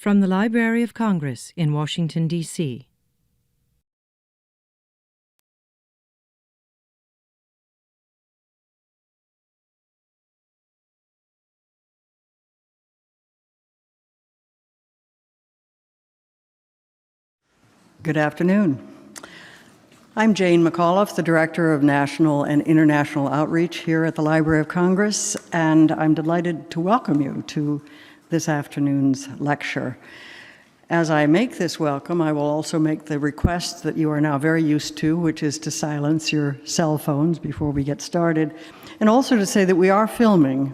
From the Library of Congress in Washington, D.C. Good afternoon. I'm Jane McAuliffe, the Director of National and International Outreach here at the Library of Congress, and I'm delighted to welcome you to this afternoon's lecture. As I make this welcome, I will also make the request that you are now very used to, which is to silence your cell phones before we get started, and also to say that we are filming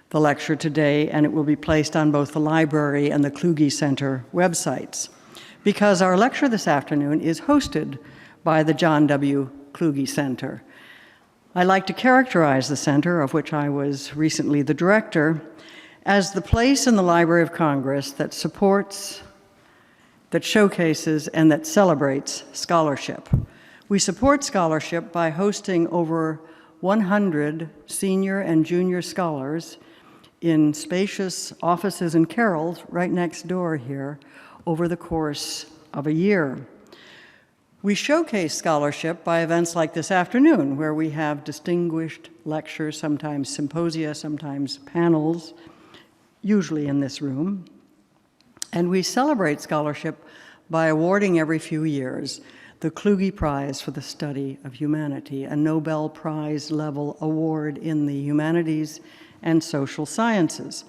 the lecture today, and it will be placed on both the library and the Kluge Center websites, because our lecture this afternoon is hosted by the John W. Kluge Center. I like to characterize the center, of which I was recently the director, as the place in the Library of Congress that supports, that showcases, and that celebrates scholarship. We support scholarship by hosting over 100 senior and junior scholars in spacious offices and carrels right next door here over the course of a year. We showcase scholarship by events like this afternoon, where we have distinguished lectures, sometimes symposia, sometimes panels, usually in this room. And we celebrate scholarship by awarding every few years the Kluge Prize for the Study of Humanity, a Nobel Prize level award in the humanities and social sciences.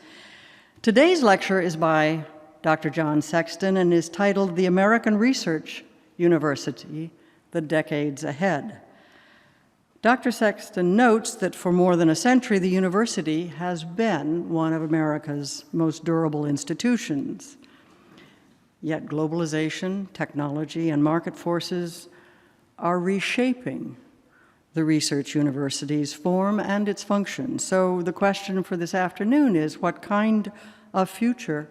Today's lecture is by Dr. John Sexton and is titled The American Research University, The Decades Ahead. Dr. Sexton notes that for more than a century, the university has been one of America's most durable institutions. Yet globalization, technology, and market forces are reshaping the research university's form and its function. So the question for this afternoon is, what kind of future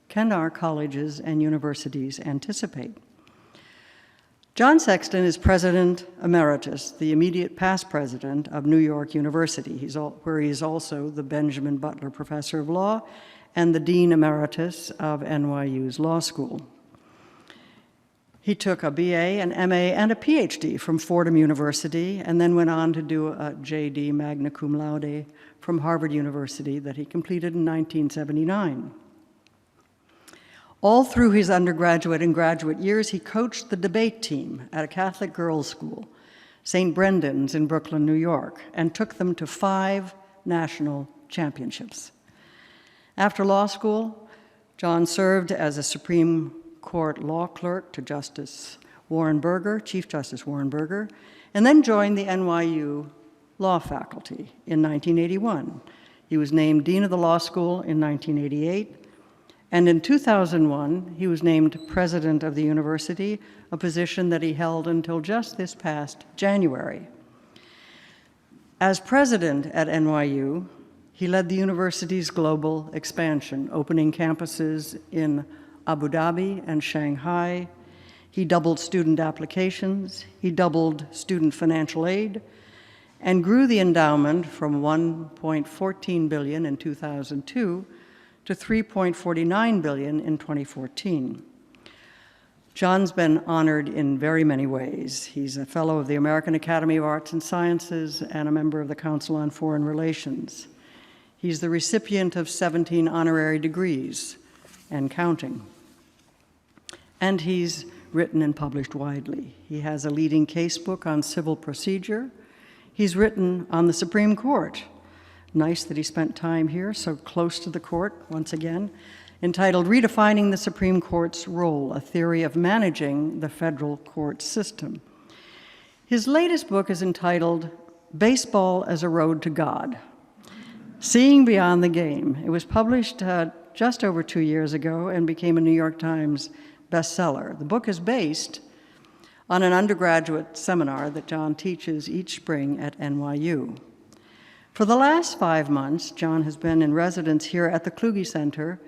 can our colleges and universities anticipate? John Sexton is President Emeritus, the immediate past president of New York University, where he is also the Benjamin Butler Professor of Law and the Dean Emeritus of NYU's Law School. He took a BA, an MA, and a PhD from Fordham University, and then went on to do a JD magna cum laude from Harvard University that he completed in 1979. All through his undergraduate and graduate years, he coached the debate team at a Catholic girls' school, St. Brendan's in Brooklyn, New York, and took them to 5 national championships. After law school, John served as a Supreme Court law clerk to Justice Warren Burger, Chief Justice Warren Burger, and then joined the NYU law faculty in 1981. He was named Dean of the Law School in 1988, and in 2001, he was named president of the university, a position that he held until just this past January. As president at NYU, he led the university's global expansion, opening campuses in Abu Dhabi and Shanghai. He doubled student applications, he doubled student financial aid, and grew the endowment from $1.14 billion in 2002 to $3.49 billion in 2014. John's been honored in very many ways. He's a fellow of the American Academy of Arts and Sciences and a member of the Council on Foreign Relations. He's the recipient of 17 honorary degrees and counting. And he's written and published widely. He has a leading casebook on civil procedure. He's written on the Supreme Court. Nice that he spent time here, so close to the court, once again, entitled Redefining the Supreme Court's Role, A Theory of Managing the Federal Court System. His latest book is entitled Baseball as a Road to God, Seeing Beyond the Game. It was published just over 2 years ago and became a New York Times bestseller. The book is based on an undergraduate seminar that John teaches each spring at NYU. For the last 5 months, John has been in residence here at the Kluge Center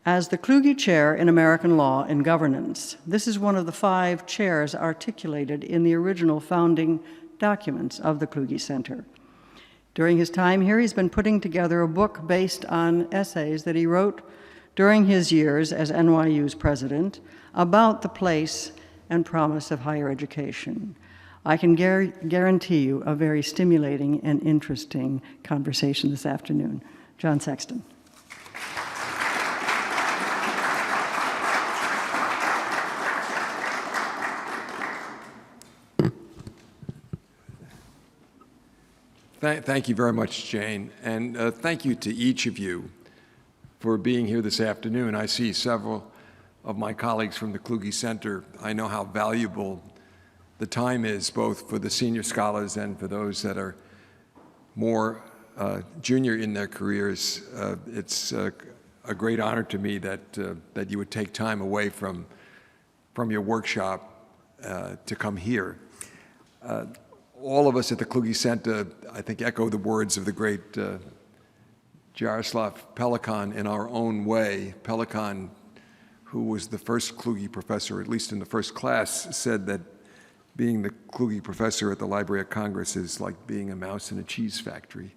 as the Kluge Chair in American Law and Governance. This is one of the 5 chairs articulated in the original founding documents of the Kluge Center. During his time here, he's been putting together a book based on essays that he wrote during his years as NYU's president about the place and promise of higher education. I can guarantee you a very stimulating and interesting conversation this afternoon. John Sexton. Thank you very much, Jane, and thank you to each of you for being here this afternoon. I see several of my colleagues from the Kluge Center. I know how valuable the time is, both for the senior scholars and for those that are more junior in their careers. It's a great honor to me that you would take time away from your workshop to come here. All of us at the Kluge Center, I think, echo the words of the great Jaroslav Pelikan in our own way. Pelikan, who was the first Kluge professor, at least in the first class, said that being the Kluge professor at the Library of Congress is like being a mouse in a cheese factory.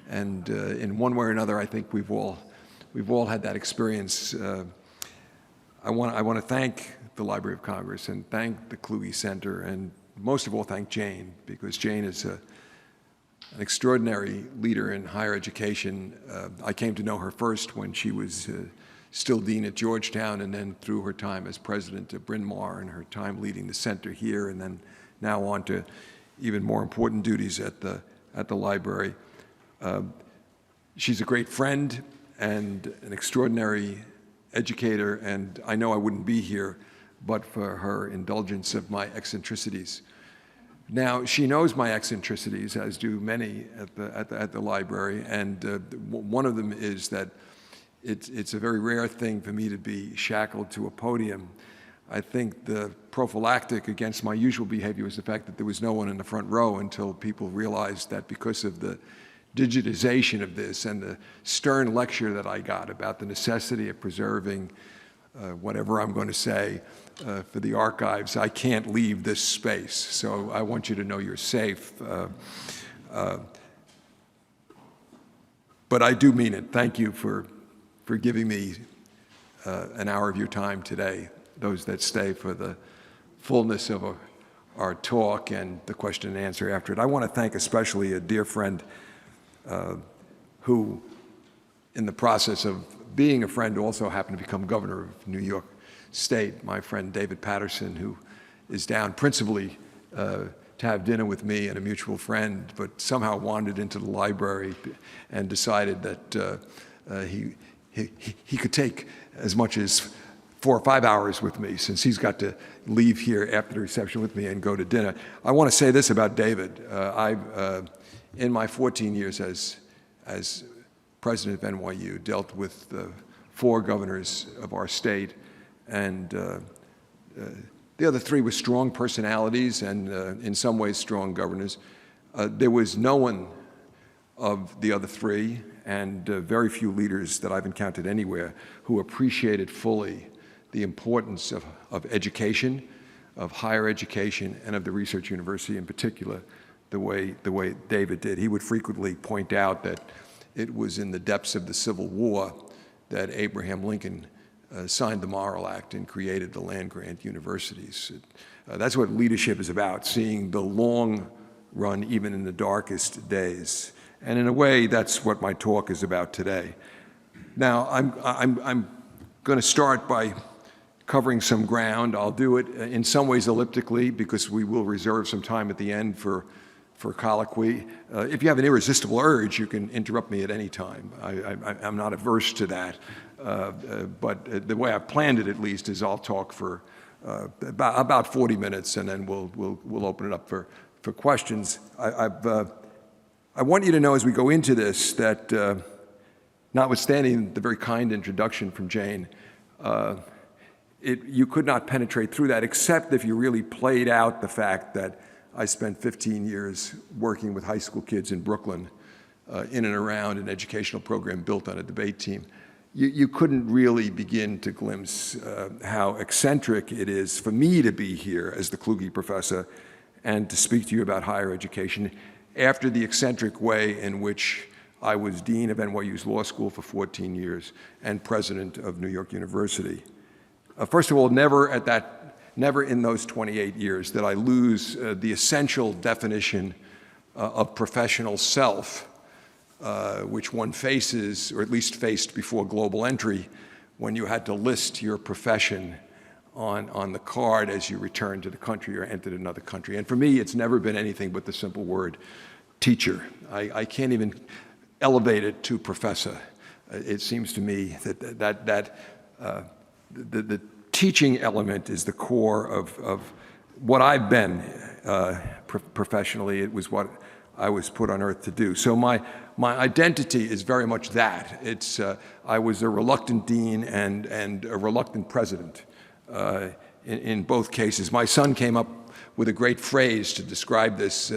And in one way or another, I think we've all had that experience. I want to thank the Library of Congress and thank the Kluge Center, and most of all thank Jane, because Jane is an extraordinary leader in higher education. I came to know her first when she was still dean at Georgetown, and then through her time as president of Bryn Mawr and her time leading the center here, and then now on to even more important duties at the library. She's a great friend and an extraordinary educator, and I know I wouldn't be here but for her indulgence of my eccentricities. Now, she knows my eccentricities, as do many at the library, and one of them is that it's a very rare thing for me to be shackled to a podium. I think the prophylactic against my usual behavior was the fact that there was no one in the front row until people realized that because of the digitization of this and the stern lecture that I got about the necessity of preserving whatever I'm going to say for the archives, I can't leave this space. So I want you to know you're safe. But I do mean it. Thank you for giving me an hour of your time today, those that stay for the fullness of our talk and the question and answer after it. I want to thank especially a dear friend who, in the process of being a friend, also happened to become governor of New York State, my friend David Patterson, who is down principally to have dinner with me and a mutual friend, but somehow wandered into the library and decided that he could take as much as 4 or 5 hours with me, since he's got to leave here after the reception with me and go to dinner. I want to say this about David. In my 14 years as president of NYU, dealt with 4 governors of our state, and the other 3 were strong personalities and in some ways strong governors. There was no one of the other 3, and very few leaders that I've encountered anywhere, who appreciated fully the importance of education, of higher education, and of the research university in particular, the way David did. He would frequently point out that it was in the depths of the Civil War that Abraham Lincoln signed the Morrill Act and created the land-grant universities. That's what leadership is about, seeing the long run even in the darkest days. And in a way, that's what my talk is about today. Now, I'm going to start by covering some ground. I'll do it in some ways elliptically, because we will reserve some time at the end for colloquy. If you have an irresistible urge, you can interrupt me at any time. I'm not averse to that. But the way I've planned it, at least, is I'll talk for about 40 minutes, and then we'll open it up for questions. I want you to know as we go into this that, notwithstanding the very kind introduction from Jane, you could not penetrate through that, except if you really played out the fact that I spent 15 years working with high school kids in Brooklyn in and around an educational program built on a debate team. You couldn't really begin to glimpse how eccentric it is for me to be here as the Kluge professor and to speak to you about higher education after the eccentric way in which I was dean of NYU's law school for 14 years and president of New York University. First of all, never in those 28 years did I lose the essential definition of professional self, which one faces, or at least faced before global entry, when you had to list your profession on the card as you returned to the country or entered another country. And for me, it's never been anything but the simple word teacher. I can't even elevate it to professor. It seems to me that the teaching element is the core of what I've been professionally. It was what I was put on earth to do. So my identity is very much that. It's I was a reluctant dean and a reluctant president in both cases. My son came up with a great phrase to describe this,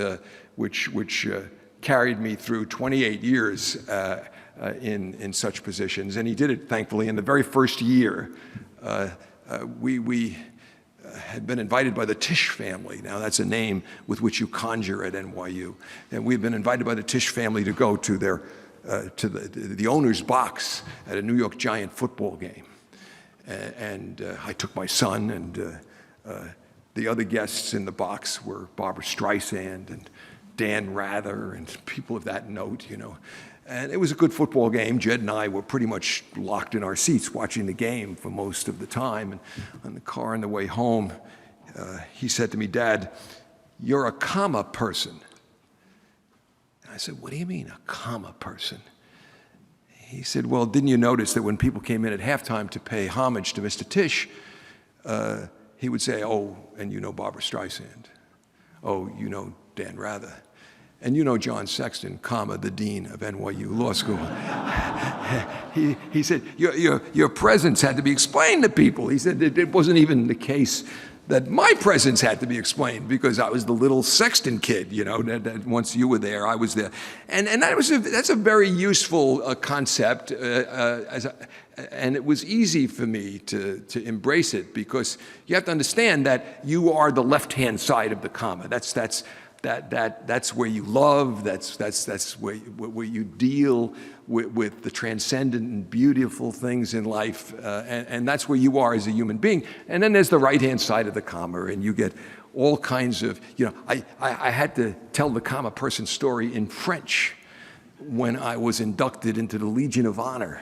which carried me through 28 years in such positions, and he did it thankfully in the very first year. We had been invited by the Tisch family. Now that's a name with which you conjure at NYU, and we've been invited by the Tisch family to go to their to the owner's box at a New York Giant football game, and I took my son, and the other guests in the box were Barbra Streisand and Dan Rather and people of that note, you know. And it was a good football game. Jed and I were pretty much locked in our seats watching the game for most of the time. And on the car on the way home, he said to me, "Dad, you're a comma person." And I said, "What do you mean, a comma person?" He said, "Well, didn't you notice that when people came in at halftime to pay homage to Mr. Tisch, he would say, 'Oh, and you know Barbra Streisand. Oh, you know Dan Rather. And you know John Sexton, comma, the dean of NYU Law School.'" He said, your presence had to be explained to people. He said it wasn't even the case that my presence had to be explained, because I was the little Sexton kid, you know, that once you were there, I was there. And that's a very useful concept, and it was easy for me to embrace it, because you have to understand that you are the left-hand side of the comma. That's where you love, that's where you deal with the transcendent and beautiful things in life, and that's where you are as a human being. And then there's the right-hand side of the comma, and you get all kinds of, you know, I had to tell the comma person story in French when I was inducted into the Legion of Honor,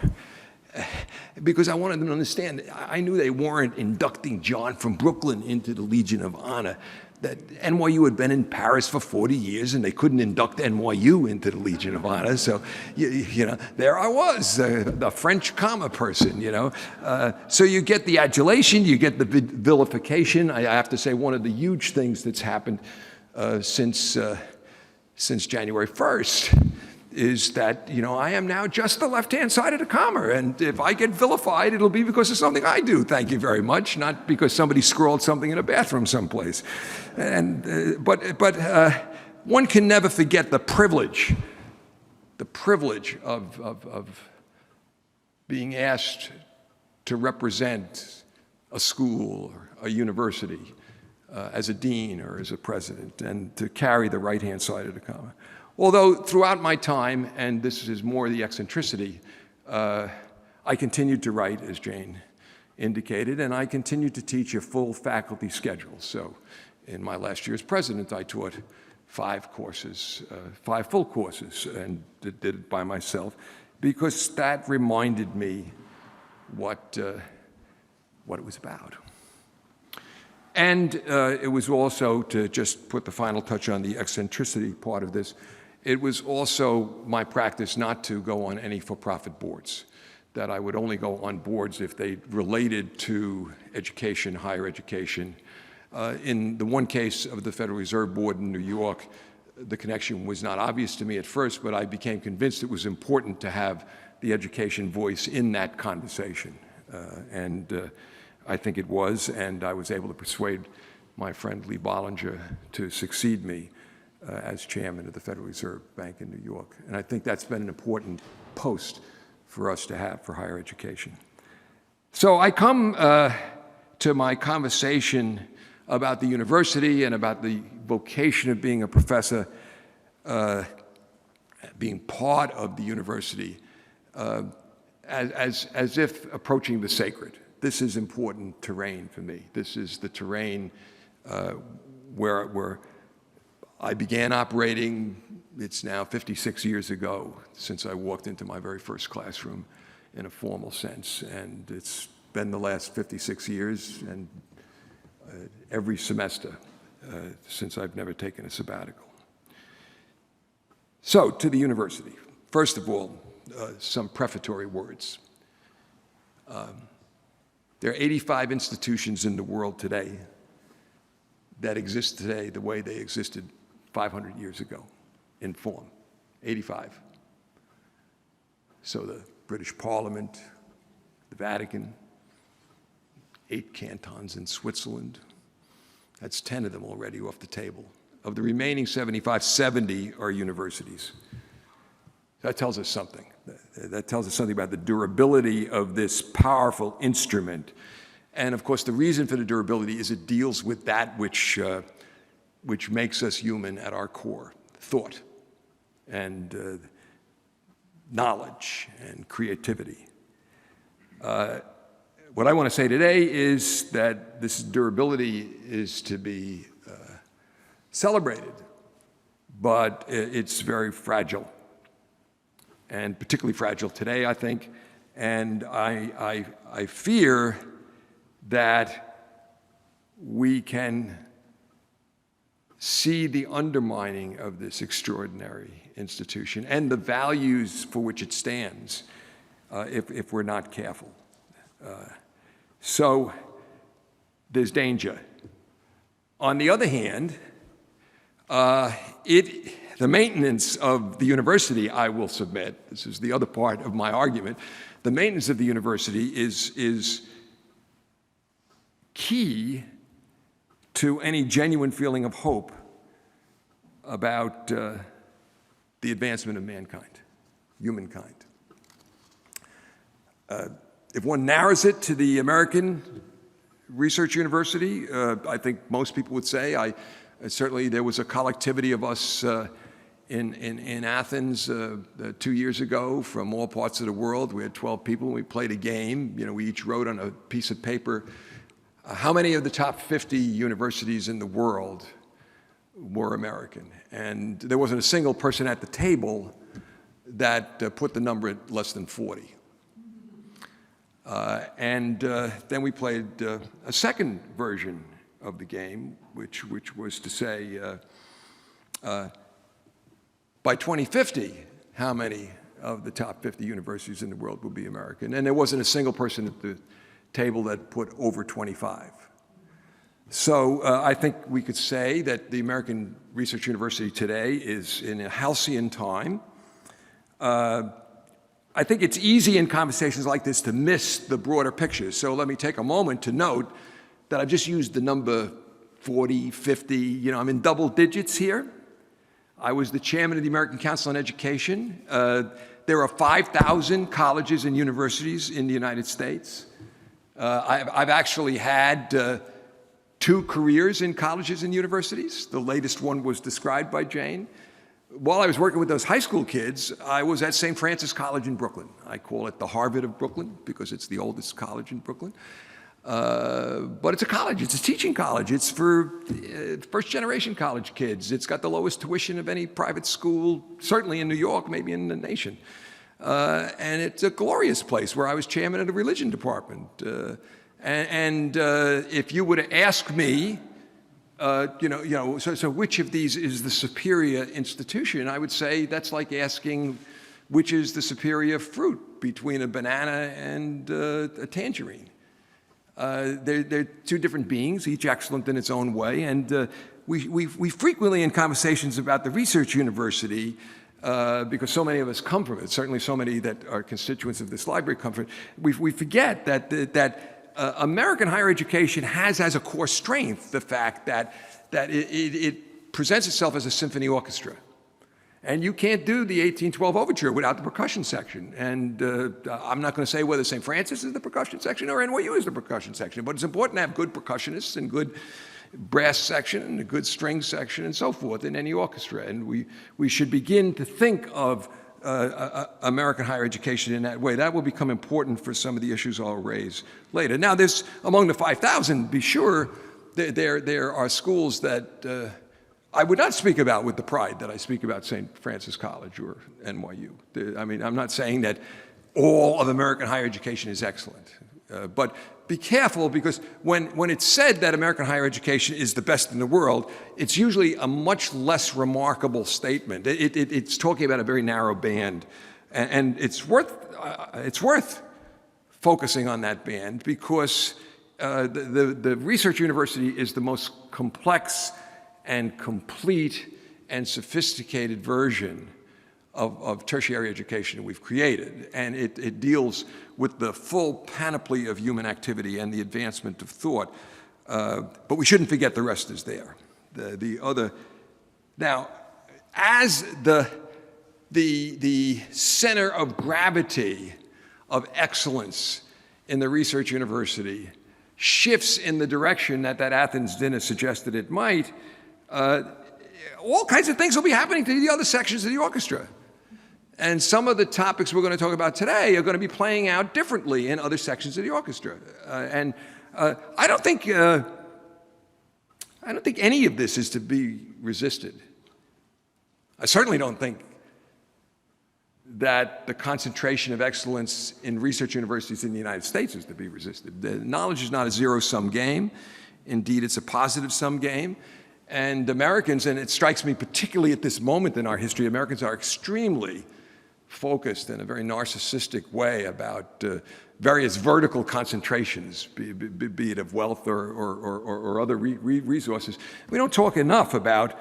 because I wanted them to understand. I knew they weren't inducting John from Brooklyn into the Legion of Honor, that NYU had been in Paris for 40 years and they couldn't induct NYU into the Legion of Honor. So, you know, there I was, the French comma person, you know. So you get the adulation, you get the vilification. I have to say, one of the huge things that's happened since January 1st is that, you know, I am now just the left-hand side of the comma, and if I get vilified, it'll be because of something I do, thank you very much, not because somebody scrawled something in a bathroom someplace. And but one can never forget the privilege of being asked to represent a school or a university as a dean or as a president, and to carry the right-hand side of the comma. Although throughout my time, and this is more the eccentricity, I continued to write, as Jane indicated, and I continued to teach a full faculty schedule. So in my last year as president, I taught 5 full courses, and did it by myself, because that reminded me what it was about. And it was also, to just put the final touch on the eccentricity part of this, it was also my practice not to go on any for-profit boards, that I would only go on boards if they related to education, higher education. In the one case of the Federal Reserve Board in New York, the connection was not obvious to me at first, but I became convinced it was important to have the education voice in that conversation. And I think it was, and I was able to persuade my friend Lee Bollinger to succeed me as chairman of the Federal Reserve Bank in New York. And I think that's been an important post for us to have for higher education. So I come to my conversation about the university and about the vocation of being a professor being part of the university as if approaching the sacred. This is important terrain for me. This is the terrain where I began operating. It's now 56 years ago since I walked into my very first classroom in a formal sense, and it's been the last 56 years and every semester since I've never taken a sabbatical. So, to the university. First of all, some prefatory words. There are 85 institutions in the world today that exist today the way they existed 500 years ago in form. 85. So the British Parliament, the Vatican, 8 cantons in Switzerland. That's 10 of them already off the table. Of the remaining 75, 70 are universities. That tells us something. That tells us something about the durability of this powerful instrument. And of course, the reason for the durability is it deals with that which makes us human at our core: thought and knowledge and creativity. What I want to say today is that this durability is to be celebrated, but it's very fragile, and particularly fragile today, I think. And I fear that we can see the undermining of this extraordinary institution and the values for which it stands if we're not careful. So there's danger. On the other hand, the maintenance of the university, I will submit, this is the other part of my argument, the maintenance of the university is key to any genuine feeling of hope about the advancement of mankind, humankind. If one narrows it to the American Research University, I think most people would say, certainly there was a collectivity of us in Athens 2 years ago from all parts of the world. We had 12 people, and we played a game. You know, we each wrote on a piece of paper how many of the top 50 universities in the world were American. And there wasn't a single person at the table that put the number at less than 40. Then we played a second version of the game, which was to say, by 2050, how many of the top 50 universities in the world will be American? And there wasn't a single person at the table that put over 25. So I think we could say that the American Research University today is in a halcyon time. I think it's easy in conversations like this to miss the broader picture. So let me take a moment to note that I've just used the number 40, 50, you know, I'm in double digits here. I was the chairman of the American Council on Education. There are 5,000 colleges and universities in the United States. I've actually had 2 careers in colleges and universities. The latest one was described by Jane. While I was working with those high school kids, I was at St. Francis College in Brooklyn. I call it the Harvard of Brooklyn because it's the oldest college in Brooklyn. But it's a college, it's a teaching college. It's for first-generation college kids. It's got the lowest tuition of any private school, certainly in New York, maybe in the nation. And it's a glorious place where I was chairman of the religion department. If you were to ask me, so which of these is the superior institution, I would say that's like asking which is the superior fruit between a banana and a tangerine. They're 2 different beings, each excellent in its own way, and we frequently in conversations about the research university, because so many of us come from it, certainly so many that are constituents of this library come from it, we forget that American higher education has as a core strength the fact that it presents itself as a symphony orchestra. And you can't do the 1812 Overture without the percussion section. And I'm not going to say whether St. Francis is the percussion section or NYU is the percussion section, but it's important to have good percussionists and good brass section and a good string section and so forth in any orchestra. And we should begin to think of American higher education in that way. That will become important for some of the issues I'll raise later. Now, there's, among the 5,000, be sure, there are schools that I would not speak about with the pride that I speak about St. Francis College or NYU. I mean, I'm not saying that all of American higher education is excellent. But be careful, because when it's said that American higher education is the best in the world, it's usually a much less remarkable statement. It's talking about a very narrow band. And it's worth focusing on that band, because the research university is the most complex and complete and sophisticated version of tertiary education we've created. And it deals with the full panoply of human activity and the advancement of thought. But we shouldn't forget the rest is there. Now, as the center of gravity of excellence in the research university shifts in the direction that Athens dinner suggested it might, all kinds of things will be happening to the other sections of the orchestra. And some of the topics we're going to talk about today are going to be playing out differently in other sections of the orchestra. I don't think any of this is to be resisted. I certainly don't think that the concentration of excellence in research universities in the United States is to be resisted. The knowledge is not a zero-sum game. Indeed, it's a positive-sum game. And Americans, and it strikes me particularly at this moment in our history, Americans are extremely focused in a very narcissistic way about various vertical concentrations, be it of wealth or other resources. We don't talk enough about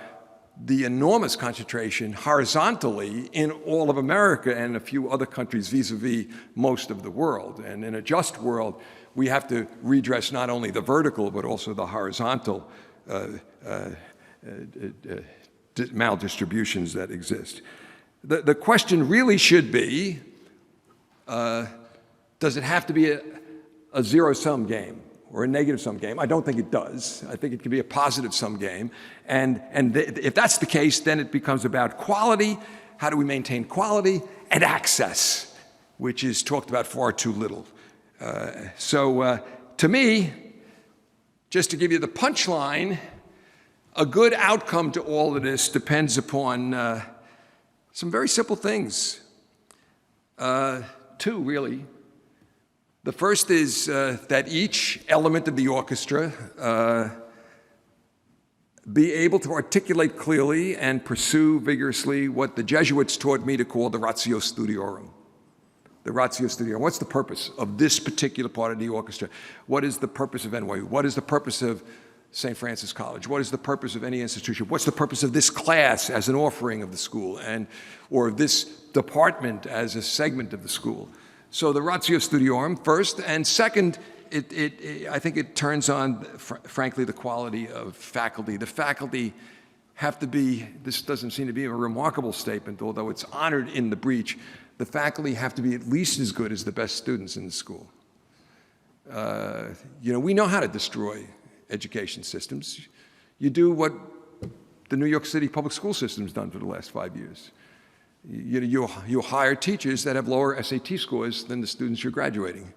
the enormous concentration horizontally in all of America and a few other countries vis-a-vis most of the world. And in a just world, we have to redress not only the vertical, but also the horizontal maldistributions that exist. The question really should be, does it have to be a zero-sum game or a negative-sum game? I don't think it does. I think it can be a positive-sum game. And if that's the case, then it becomes about quality. How do we maintain quality? And access, which is talked about far too little. To me, just to give you the punchline, a good outcome to all of this depends upon some very simple things. Two, really. The first is that each element of the orchestra be able to articulate clearly and pursue vigorously what the Jesuits taught me to call the ratio studiorum. The ratio studiorum. What's the purpose of this particular part of the orchestra? What is the purpose of NYU? What is the purpose of St. Francis College? What is the purpose of any institution? What's the purpose of this class as an offering of the school, or this department as a segment of the school? So the ratio studiorum first, and second, I think it turns on, frankly, the quality of faculty. The faculty have to be, this doesn't seem to be a remarkable statement, although it's honored in the breach, the faculty have to be at least as good as the best students in the school. We know how to destroy education systems. You do what the New York City public school system's done for the last 5 years. You hire teachers that have lower SAT scores than the students you're graduating.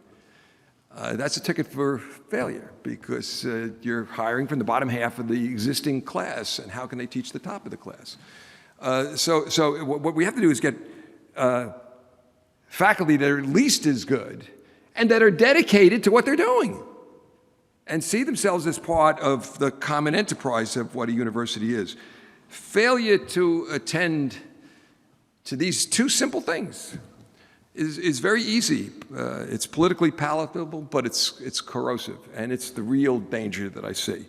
That's a ticket for failure, because you're hiring from the bottom half of the existing class, and how can they teach the top of the class? So what we have to do is get faculty that are at least as good and that are dedicated to what they're doing and see themselves as part of the common enterprise of what a university is. Failure to attend to these two simple things is very easy. It's politically palatable, but it's corrosive, and it's the real danger that I see.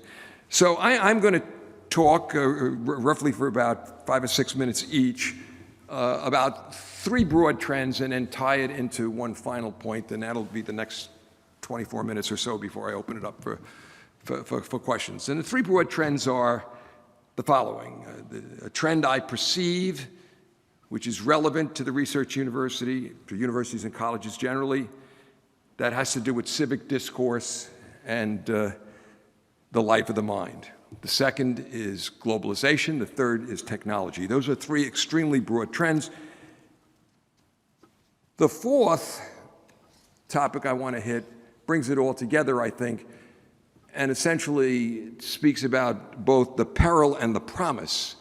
So I'm going to talk roughly for about 5 or 6 minutes each about 3 broad trends, and then tie it into one final point, and that'll be the next 24 minutes or so before I open it up for questions. And the 3 broad trends are the following. A trend I perceive, which is relevant to the research university, to universities and colleges generally, that has to do with civic discourse and the life of the mind. The second is globalization. The third is technology. Those are three extremely broad trends. The fourth topic I want to hit brings it all together, I think, and essentially speaks about both the peril and the promise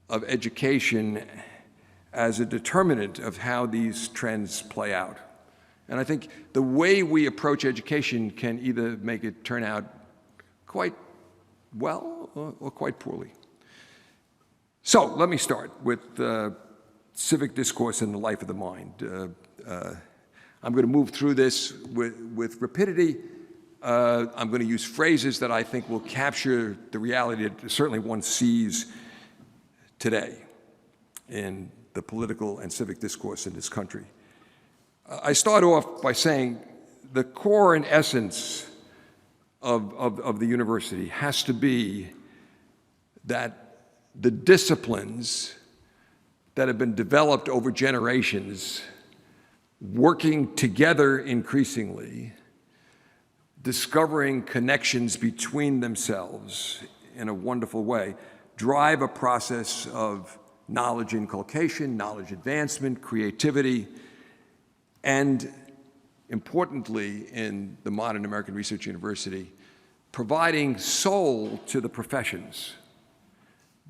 of education as a determinant of how these trends play out. And I think the way we approach education can either make it turn out quite well or quite poorly. So let me start with civic discourse and the life of the mind. I'm going to move through this with rapidity. I'm going to use phrases that I think will capture the reality that certainly one sees today in the political and civic discourse in this country. I start off by saying the core and essence of the university has to be that the disciplines that have been developed over generations, working together increasingly, discovering connections between themselves in a wonderful way, drive a process of knowledge inculcation, knowledge advancement, creativity, and importantly, in the modern American Research University, providing soul to the professions,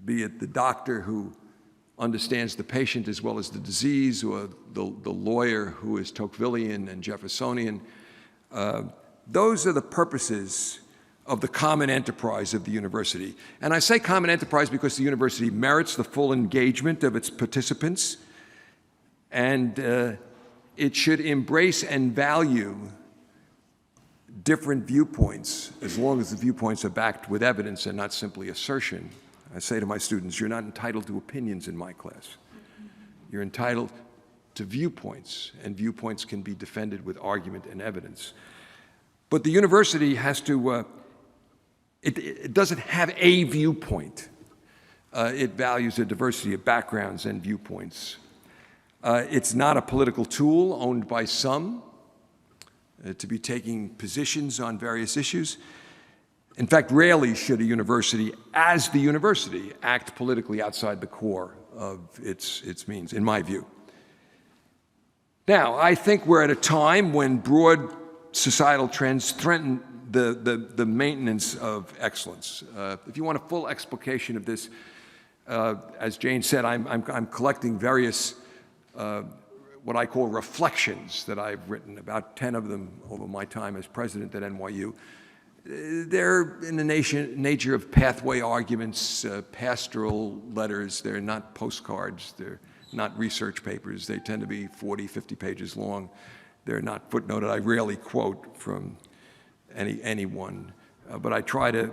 be it the doctor who understands the patient as well as the disease, or the lawyer who is Tocquevillian and Jeffersonian. Those are the purposes of the common enterprise of the university. And I say common enterprise because the university merits the full engagement of its participants, and it should embrace and value different viewpoints as long as the viewpoints are backed with evidence and not simply assertion. I say to my students, you're not entitled to opinions in my class. You're entitled to viewpoints, and viewpoints can be defended with argument and evidence. But the university has to, it doesn't have a viewpoint. It values a diversity of backgrounds and viewpoints. It's not a political tool owned by some to be taking positions on various issues. In fact, rarely should a university, as the university, act politically outside the core of its means, in my view. Now, I think we're at a time when broad societal trends threaten the maintenance of excellence. If you want a full explication of this, as Jane said, I'm collecting various what I call reflections that I've written, about 10 of them over my time as president at NYU. They're in the nature of pathway arguments, pastoral letters. They're not postcards. They're not research papers. They tend to be 40, 50 pages long. They're not footnoted. I rarely quote from anyone, but I try to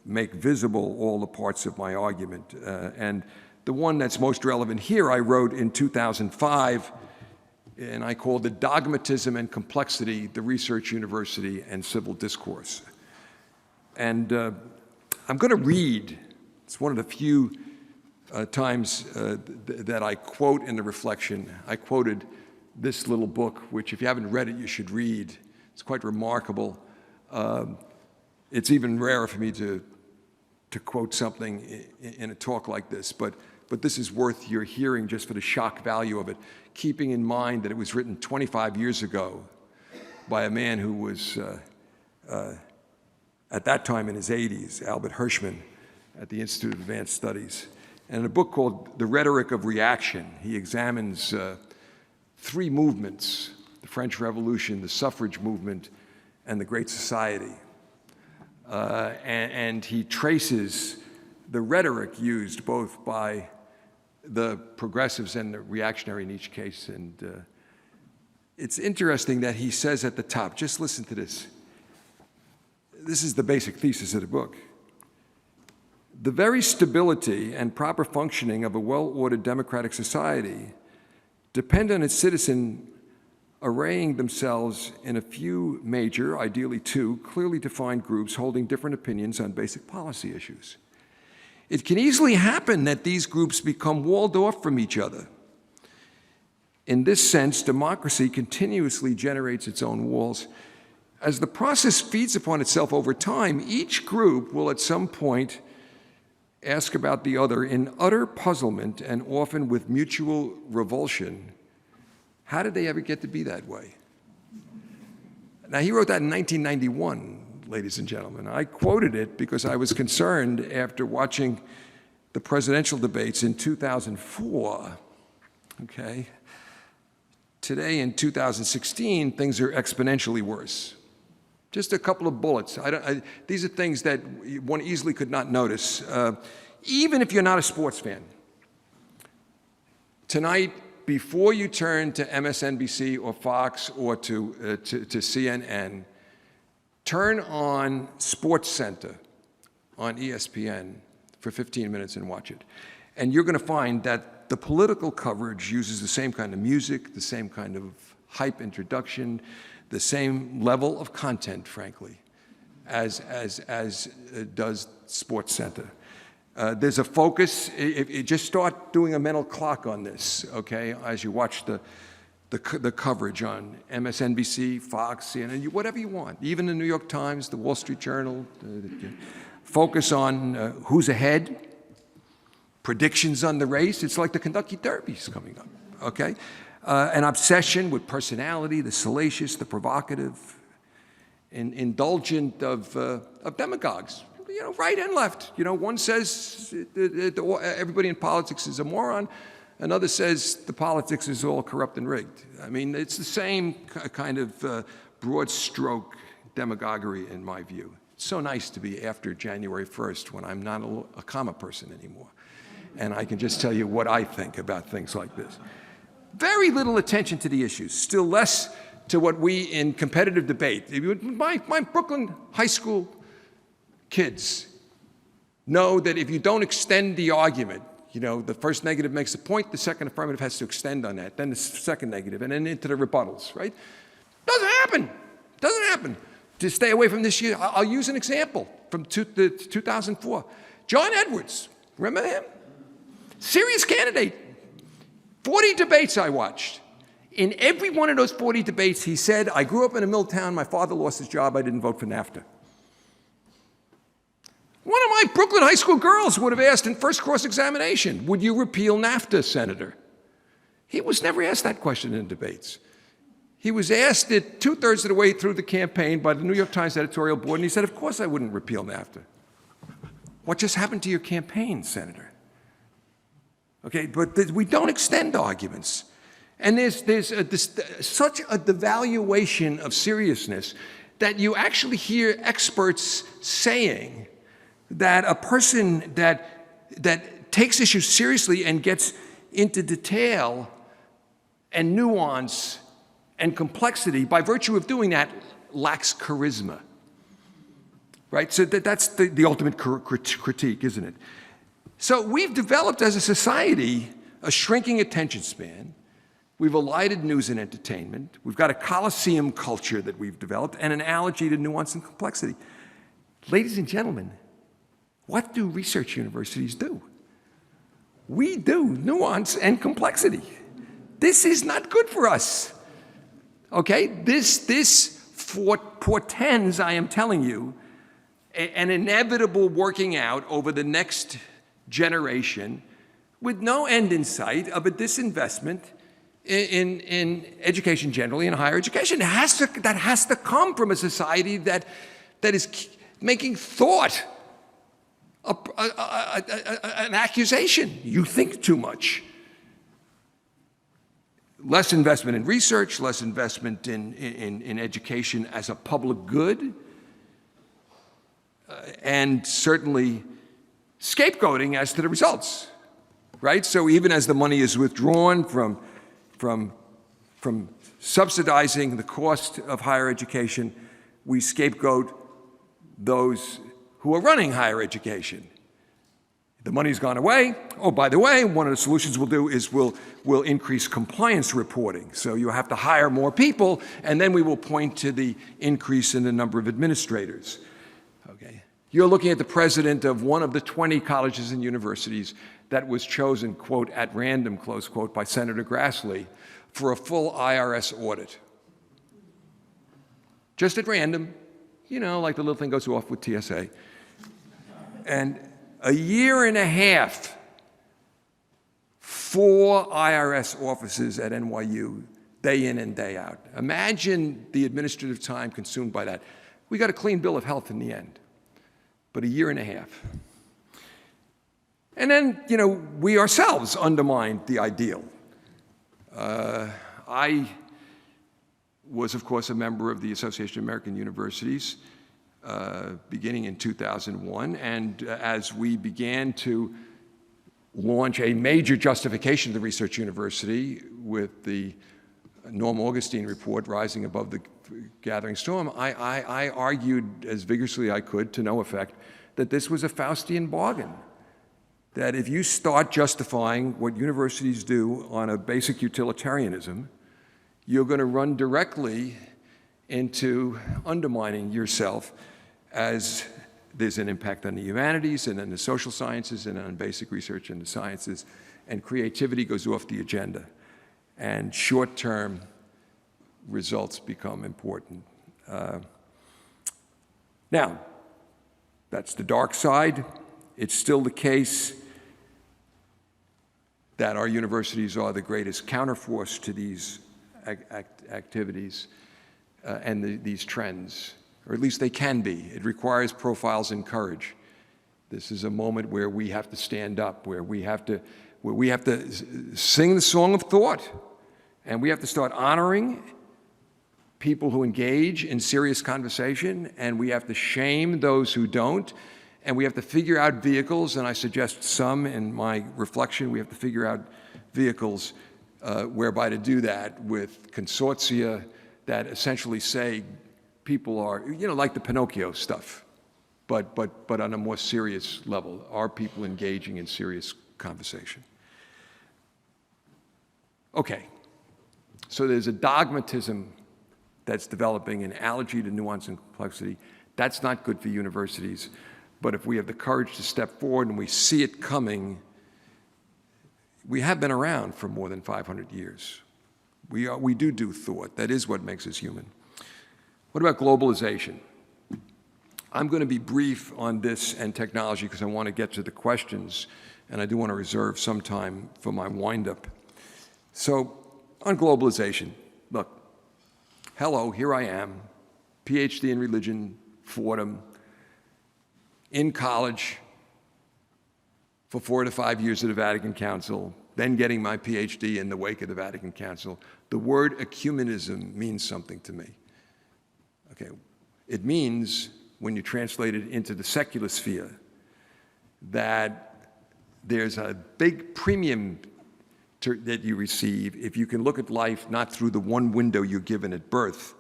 make visible all the parts of my argument. And the one that's most relevant here I wrote in 2005, and I called it Dogmatism and Complexity, the Research University and Civil Discourse. And I'm going to read, it's one of the few times that I quote in the reflection. I quoted this little book, which if you haven't read it, you should read. It's quite remarkable. It's even rarer for me to quote something in a talk like this, but this is worth your hearing just for the shock value of it, keeping in mind that it was written 25 years ago by a man who was at that time in his 80s, Albert Hirschman, at the Institute of Advanced Studies. And in a book called The Rhetoric of Reaction, he examines three movements: the French Revolution, the suffrage movement, and the Great Society. And he traces the rhetoric used both by the progressives and the reactionary in each case. And it's interesting that he says at the top, just listen to this. This is the basic thesis of the book. The very stability and proper functioning of a well-ordered democratic society depend on its citizen arraying themselves in a few major, ideally two, clearly defined groups holding different opinions on basic policy issues. It can easily happen that these groups become walled off from each other. In this sense, democracy continuously generates its own walls. As the process feeds upon itself over time, each group will at some point ask about the other in utter puzzlement and often with mutual revulsion. How did they ever get to be that way? Now, he wrote that in 1991, ladies and gentlemen. I quoted it because I was concerned after watching the presidential debates in 2004, okay? Today, in 2016, things are exponentially worse. Just a couple of bullets. These are things that one easily could not notice, even if you're not a sports fan. Tonight, before you turn to MSNBC or Fox or to CNN, turn on SportsCenter on ESPN for 15 minutes and watch it. And you're going to find that the political coverage uses the same kind of music, the same kind of hype introduction, the same level of content, frankly, as does SportsCenter. There's a focus. Just start doing a mental clock on this, okay, as you watch the coverage on MSNBC, Fox, CNN, whatever you want, even the New York Times, the Wall Street Journal. Focus on who's ahead, predictions on the race. It's like the Kentucky Derby's coming up, okay? An obsession with personality, the salacious, the provocative, indulgent of demagogues, right and left. One says everybody in politics is a moron. Another says the politics is all corrupt and rigged. I mean, it's the same kind of broad stroke demagoguery in my view. It's so nice to be after January 1st when I'm not a comma person anymore. And I can just tell you what I think about things like this. Very little attention to the issues, still less to what we in competitive debate. My Brooklyn high school kids know that if you don't extend the argument, the first negative makes a point, the second affirmative has to extend on that, then the second negative, and then into the rebuttals, right? Doesn't happen. Doesn't happen. To stay away from this year, I'll use an example from 2004. John Edwards, remember him? Serious candidate. 40 debates I watched. In every one of those 40 debates, he said, I grew up in a mill town, my father lost his job, I didn't vote for NAFTA. One of my Brooklyn high school girls would have asked in first cross-examination, would you repeal NAFTA, Senator? He was never asked that question in debates. He was asked it 2/3 of the way through the campaign by the New York Times editorial board, and he said, of course I wouldn't repeal NAFTA. What just happened to your campaign, Senator? Okay, but we don't extend arguments. And there's such a devaluation of seriousness that you actually hear experts saying that a person that takes issues seriously and gets into detail and nuance and complexity, by virtue of doing that, lacks charisma. Right? So that's the ultimate critique, isn't it? So we've developed as a society a shrinking attention span. We've elided news and entertainment. We've got a Colosseum culture that we've developed and an allergy to nuance and complexity. Ladies and gentlemen, what do research universities do? We do nuance and complexity. This is not good for us. Okay? This portends, I am telling you, an inevitable working out over the next generation with no end in sight of a disinvestment in education generally and higher education. That has to come from a society that is making thought an accusation. You think too much. Less investment in research, less investment in education as a public good, and certainly scapegoating as to the results, right? So even as the money is withdrawn from subsidizing the cost of higher education, we scapegoat those who are running higher education. The money's gone away. Oh, by the way, one of the solutions we'll do is we'll increase compliance reporting. So you have to hire more people, and then we will point to the increase in the number of administrators. Okay. You're looking at the president of one of the 20 colleges and universities that was chosen, quote, at random, close quote, by Senator Grassley for a full IRS audit. just at random, like the little thing goes off with TSA. And a year and a half, 4 IRS offices at NYU, day in and day out. Imagine the administrative time consumed by that. We got a clean bill of health in the end, but a year and a half. And then, we ourselves undermined the ideal. I was, of course, a member of the Association of American Universities beginning in 2001, and as we began to launch a major justification of the research university with the Norm Augustine report, Rising Above the Gathering Storm, I argued as vigorously as I could, to no effect, that this was a Faustian bargain. That if you start justifying what universities do on a basic utilitarianism, you're going to run directly into undermining yourself, as there's an impact on the humanities and on the social sciences and on basic research in the sciences, and creativity goes off the agenda, and short-term results become important. Now, that's the dark side. It's still the case that our universities are the greatest counterforce to these activities and these trends, or at least they can be. It requires profiles and courage. This is a moment where we have to stand up, where we have to sing the song of thought, and we have to start honoring people who engage in serious conversation, and we have to shame those who don't. And we have to figure out vehicles, and I suggest some in my reflection. We have to figure out vehicles whereby to do that with consortia that essentially say people are, like the Pinocchio stuff, but on a more serious level. Are people engaging in serious conversation? Okay, so there's a dogmatism that's developing, an allergy to nuance and complexity. That's not good for universities. But if we have the courage to step forward and we see it coming, we have been around for more than 500 years. We do thought. That is what makes us human. What about globalization? I'm going to be brief on this and technology because I want to get to the questions, and I do want to reserve some time for my wind-up. So on globalization, look, hello, here I am, PhD in religion, Fordham, in college for 4 to 5 years at the Vatican Council, then getting my PhD in the wake of the Vatican Council. The word ecumenism means something to me. Okay, it means, when you translate it into the secular sphere, that there's a big premium that you receive if you can look at life not through the one window you're given at birth,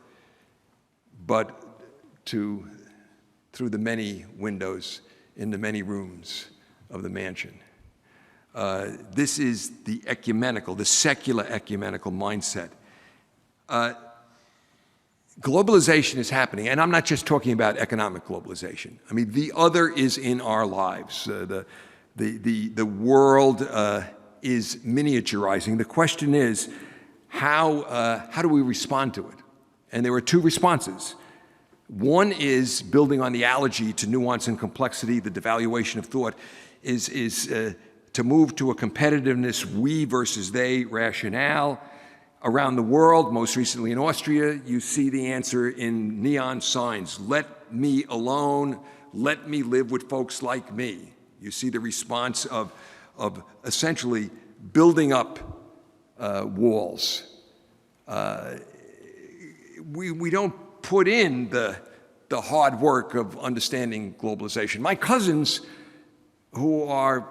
but through the many windows in the many rooms of the mansion. This is the secular ecumenical mindset. Globalization is happening, and I'm not just talking about economic globalization. I mean, the other is in our lives. The world is miniaturizing. The question is, how do we respond to it? And there are 2 responses. One is building on the allergy to nuance and complexity, the devaluation of thought, is to move to a competitiveness, we versus they rationale. Around the world, most recently in Austria, you see the answer in neon signs. Let me alone, let me live with folks like me. You see the response of essentially building up walls. We don't put in the hard work of understanding globalization. My cousins, who are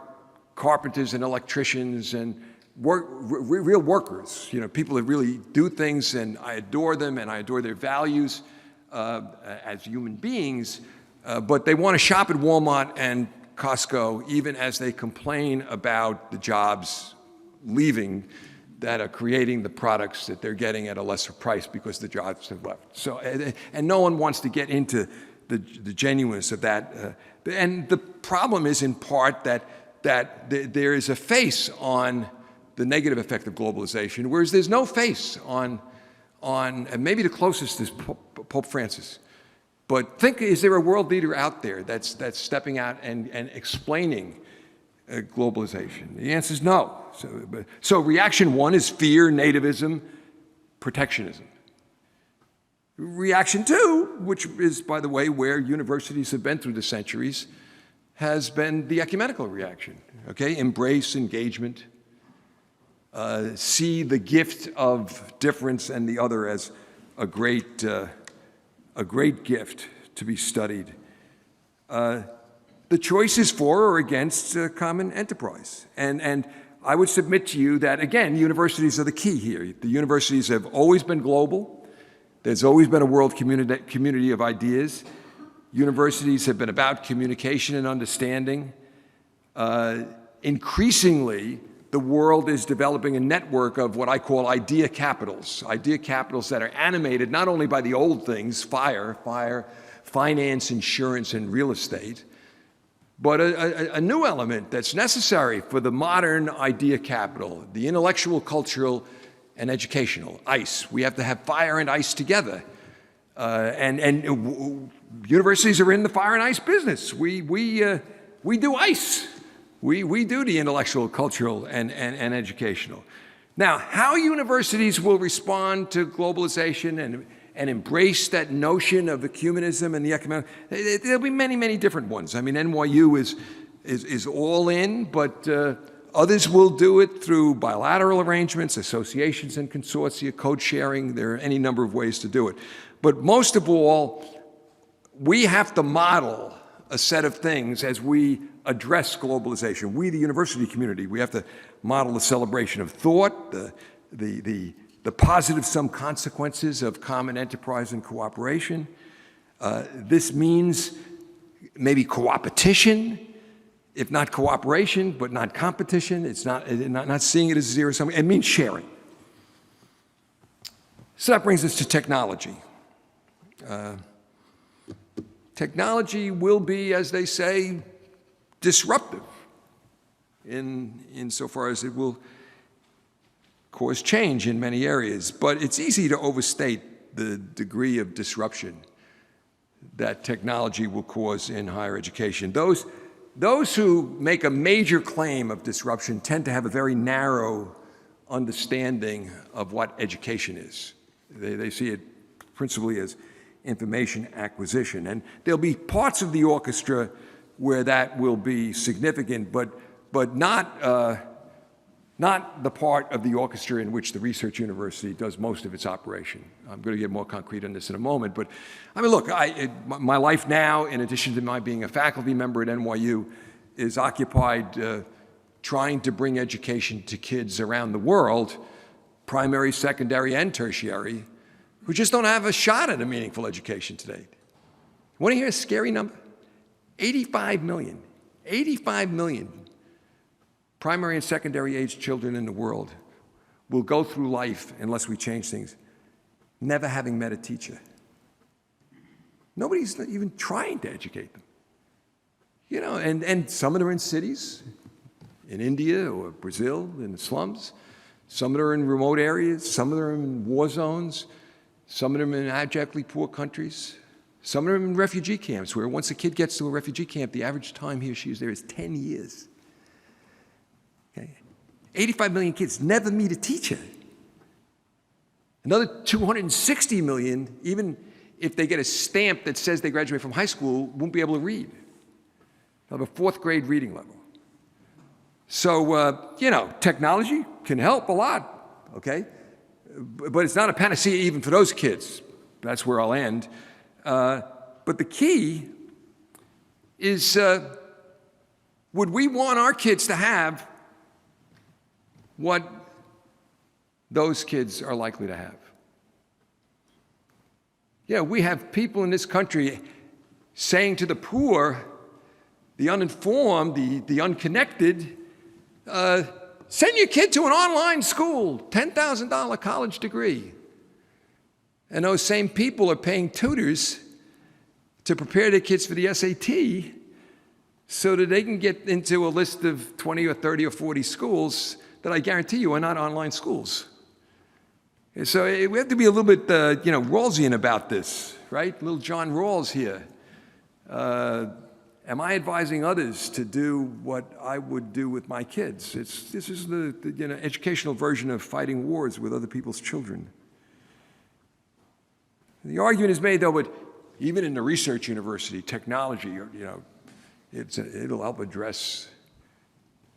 carpenters and electricians and real workers, people that really do things, and I adore them and I adore their values as human beings, but they want to shop at Walmart and Costco even as they complain about the jobs leaving that are creating the products that they're getting at a lesser price because the jobs have left. So, and no one wants to get into the genuineness of that. And the problem is in part that there is a face on the negative effect of globalization, whereas there's no face on and maybe the closest is Pope Francis. But think, is there a world leader out there that's stepping out and explaining globalization? The answer is no. So reaction one is fear, nativism, protectionism. Reaction two, which is, by the way, where universities have been through the centuries, has been the ecumenical reaction. Okay, embrace engagement, see the gift of difference and the other as a great gift to be studied. The choice is for or against common enterprise. And I would submit to you that, again, universities are the key here. The universities have always been global. There's always been a world community of ideas. Universities have been about communication and understanding. Increasingly, the world is developing a network of what I call idea capitals that are animated not only by the old things, finance, insurance, and real estate, but a new element that's necessary for the modern idea capital, the intellectual, cultural, and educational, ICE. We have to have fire and ice together. And universities are in the fire and ice business. We do ICE. We do the intellectual, cultural, and educational. Now, how universities will respond to globalization and embrace that notion of ecumenism and the ecumenical, there'll be many, many different ones. I mean, NYU is all in, but others will do it through bilateral arrangements, associations and consortia, code sharing. There are any number of ways to do it. But most of all, we have to model a set of things as we address globalization. We, the university community, we have to model the celebration of thought, the positive sum consequences of common enterprise and cooperation. This means maybe coopetition, if not cooperation, but not competition. It's not seeing it as a zero-sum. It means sharing. So that brings us to technology. Technology will be, as they say, disruptive insofar as it will cause change in many areas. But it's easy to overstate the degree of disruption that technology will cause in higher education. Those who make a major claim of disruption tend to have a very narrow understanding of what education is. They see it principally as information acquisition. And there'll be parts of the orchestra where that will be significant, but not the part of the orchestra in which the research university does most of its operation. I'm going to get more concrete on this in a moment, but I mean, look, my life now, in addition to my being a faculty member at NYU, is occupied trying to bring education to kids around the world, primary, secondary, and tertiary, who just don't have a shot at a meaningful education today. Want to hear a scary number? 85 million. 85 million primary and secondary age children in the world will go through life, unless we change things, never having met a teacher. Nobody's even trying to educate them. You know, and some of them are in cities, in India or Brazil, in the slums. Some of them are in remote areas. Some of them are in war zones. Some of them in abjectly poor countries. Some of them in refugee camps, where once a kid gets to a refugee camp, the average time he or she is there is 10 years. Okay. 85 million kids never meet a teacher. Another 260 million, even if they get a stamp that says they graduate from high school, won't be able to read. They'll have a fourth grade reading level. So, you know, technology can help a lot, okay? But it's not a panacea even for those kids. That's where I'll end. But the key is, would we want our kids to have what those kids are likely to have? Yeah, we have people in this country saying to the poor, the uninformed, the unconnected, send your kid to an online school, $10,000 college degree. And those same people are paying tutors to prepare their kids for the SAT so that they can get into a list of 20 or 30 or 40 schools that I guarantee you are not online schools. So we have to be a little bit, Rawlsian about this, right? Little John Rawls here. Am I advising others to do what I would do with my kids? This is the educational version of fighting wars with other people's children. The argument is made, though, but even in the research university, technology, it'll help address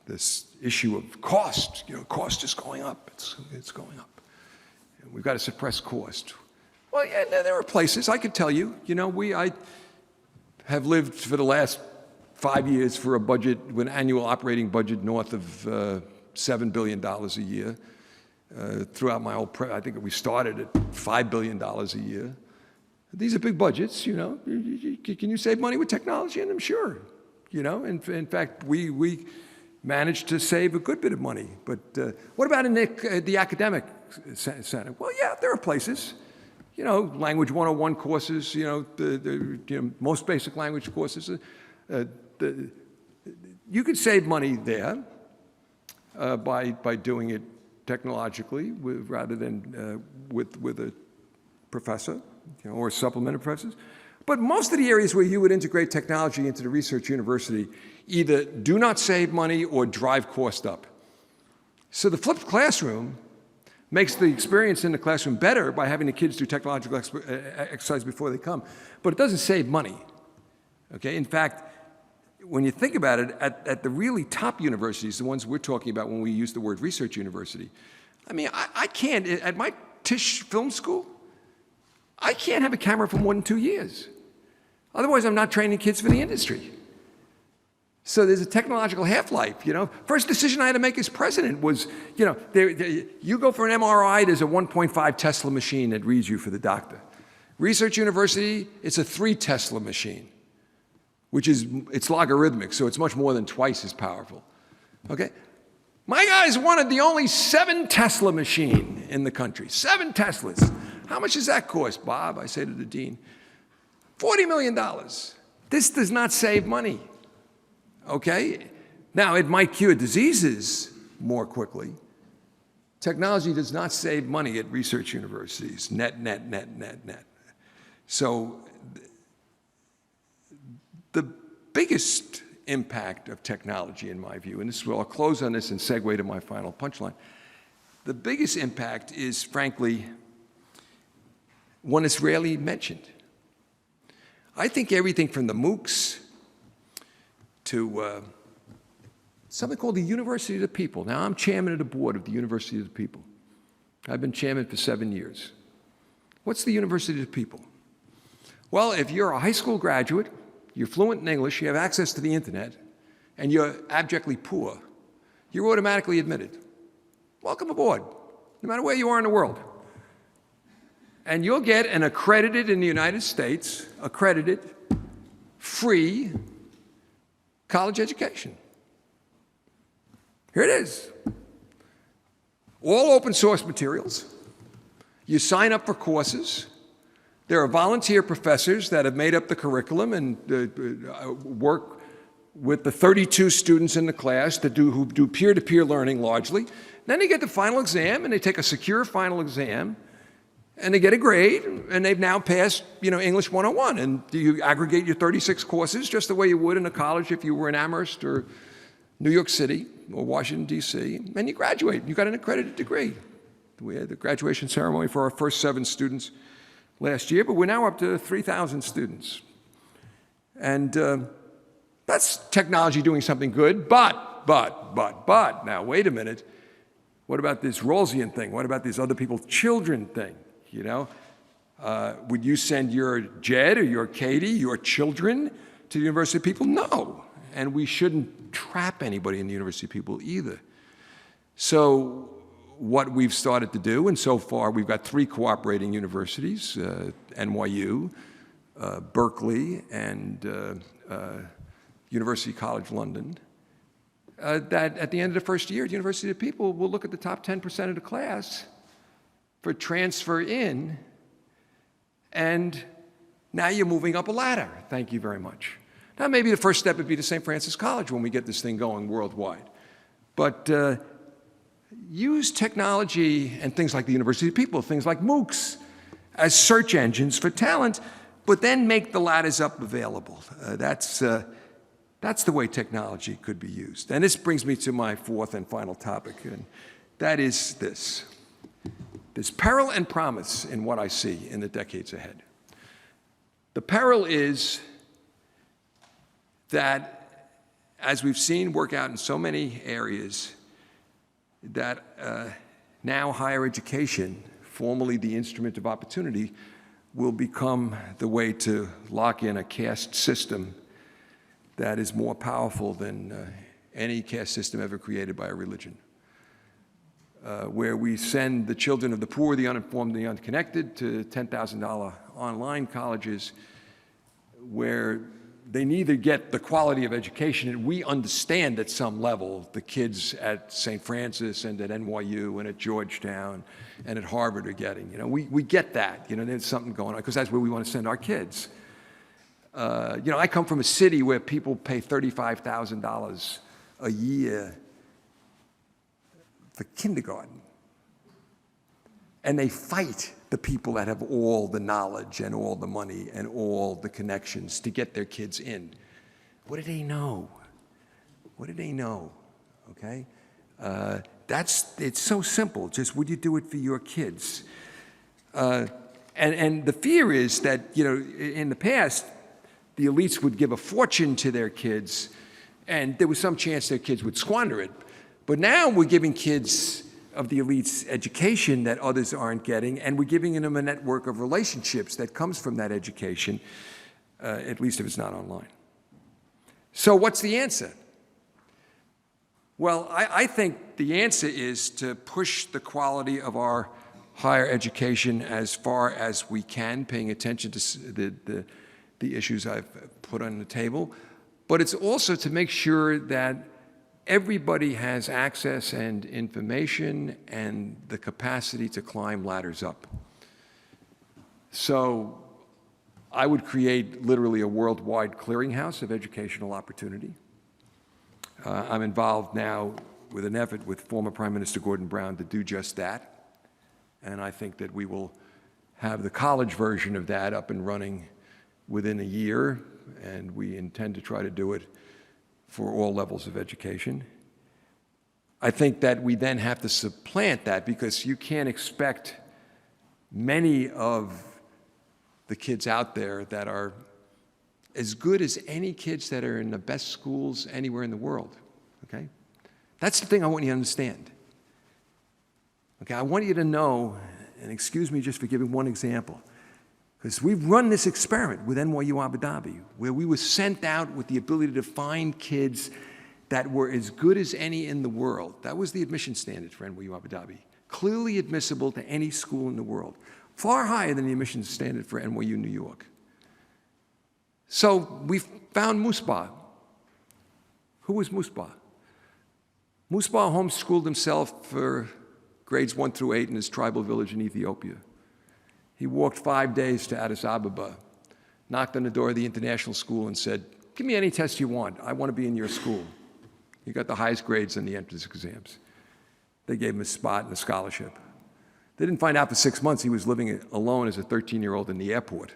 this issue of cost. Cost is going up. It's going up. And we've got to suppress cost. Well, yeah, there are places I could tell you. I have lived for the last 5 years for a budget, with an annual operating budget north of $7 billion a year. Throughout my whole, I think we started at $5 billion a year. These are big budgets, Can you save money with technology in them? Sure. In fact, we managed to save a good bit of money. But what about in the academic center? Well, yeah, there are places. Language 101 courses, the most basic language courses. You could save money there by doing it technologically rather than with a professor or supplemental professors. But most of the areas where you would integrate technology into the research university either do not save money or drive cost up. So the flipped classroom makes the experience in the classroom better by having the kids do technological exercise before they come, but it doesn't save money. Okay? In fact, when you think about it, at the really top universities, the ones we're talking about when we use the word research university, I can't, at my Tisch Film School, I can't have a camera for more than 2 years. Otherwise, I'm not training kids for the industry. So there's a technological half-life, First decision I had to make as president was, you go for an MRI, there's a 1.5 Tesla machine that reads you for the doctor. Research university, it's a 3 Tesla machine, it's logarithmic, so it's much more than twice as powerful, okay? My guys wanted the only 7 Tesla machine in the country, 7 Teslas. How much does that cost, Bob? I say to the dean, $40 million. This does not save money. Okay? Now, it might cure diseases more quickly. Technology does not save money at research universities, net. So the biggest impact of technology, in my view, and I'll close on this and segue to my final punchline, the biggest impact is, frankly, one that's rarely mentioned. I think everything from the MOOCs to something called the University of the People. Now, I'm chairman of the board of the University of the People. I've been chairman for 7 years. What's the University of the People? Well, if you're a high school graduate, you're fluent in English, you have access to the internet, and you're abjectly poor, you're automatically admitted. Welcome aboard, no matter where you are in the world. And you'll get an accredited, in the United States, accredited, free college education. Here it is. All open source materials. You sign up for courses. There are volunteer professors that have made up the curriculum and work with the 32 students in the class who do peer-to-peer learning largely. Then they get the final exam, and they take a secure final exam, and they get a grade, and they've now passed, English 101. And you aggregate your 36 courses just the way you would in a college if you were in Amherst or New York City or Washington, D.C., and you graduate. You got an accredited degree. We had the graduation ceremony for our first 7 students last year, but we're now up to 3,000 students. And that's technology doing something good, but, now wait a minute. What about this Rawlsian thing? What about this other people's children thing? Would you send your Jed or your Katie, your children, to the University of People? No. And we shouldn't trap anybody in the University of People either. So what we've started to do, and so far we've got 3 cooperating universities, NYU, Berkeley, and University College London, that at the end of the first year, the University of People will look at the top 10% of the class for transfer in, and now you're moving up a ladder. Thank you very much. Now, maybe the first step would be to St. Francis College when we get this thing going worldwide. But use technology and things like the University of People, things like MOOCs, as search engines for talent, but then make the ladders up available. That's the way technology could be used. And this brings me to my fourth and final topic, and that is this. There's peril and promise in what I see in the decades ahead. The peril is that, as we've seen work out in so many areas, that now higher education, formerly the instrument of opportunity, will become the way to lock in a caste system that is more powerful than any caste system ever created by a religion. Where we send the children of the poor, the uninformed, the unconnected to $10,000 online colleges, where they neither get the quality of education, and we understand at some level the kids at St. Francis and at NYU and at Georgetown and at Harvard are getting. We get that. There's something going on, because that's where we want to send our kids. I come from a city where people pay $35,000 a year for kindergarten. And they fight the people that have all the knowledge and all the money and all the connections to get their kids in. What do they know? What do they know? Okay? It's so simple. Just, would you do it for your kids? And the fear is that, in the past, the elites would give a fortune to their kids, and there was some chance their kids would squander it. But now we're giving kids of the elites education that others aren't getting, and we're giving them a network of relationships that comes from that education, at least if it's not online. So what's the answer? Well, I think the answer is to push the quality of our higher education as far as we can, paying attention to the issues I've put on the table. But it's also to make sure that everybody has access and information and the capacity to climb ladders up. So I would create literally a worldwide clearinghouse of educational opportunity. I'm involved now with an effort with former Prime Minister Gordon Brown to do just that. And I think that we will have the college version of that up and running within a year, and we intend to try to do it for all levels of education. I think that we then have to supplant that, because you can't expect many of the kids out there that are as good as any kids that are in the best schools anywhere in the world, okay? That's the thing I want you to understand. Okay, I want you to know, and excuse me just for giving one example, because we've run this experiment with NYU Abu Dhabi, where we were sent out with the ability to find kids that were as good as any in the world. That was the admission standard for NYU Abu Dhabi. Clearly admissible to any school in the world. Far higher than the admissions standard for NYU New York. So we found Musbah. Who was Musbah? Musbah homeschooled himself for grades 1 through 8 in his tribal village in Ethiopia. He walked 5 days to Addis Ababa, knocked on the door of the international school and said, "Give me any test you want. I want to be in your school." He got the highest grades in the entrance exams. They gave him a spot and a scholarship. They didn't find out for 6 months he was living alone as a 13-year-old in the airport.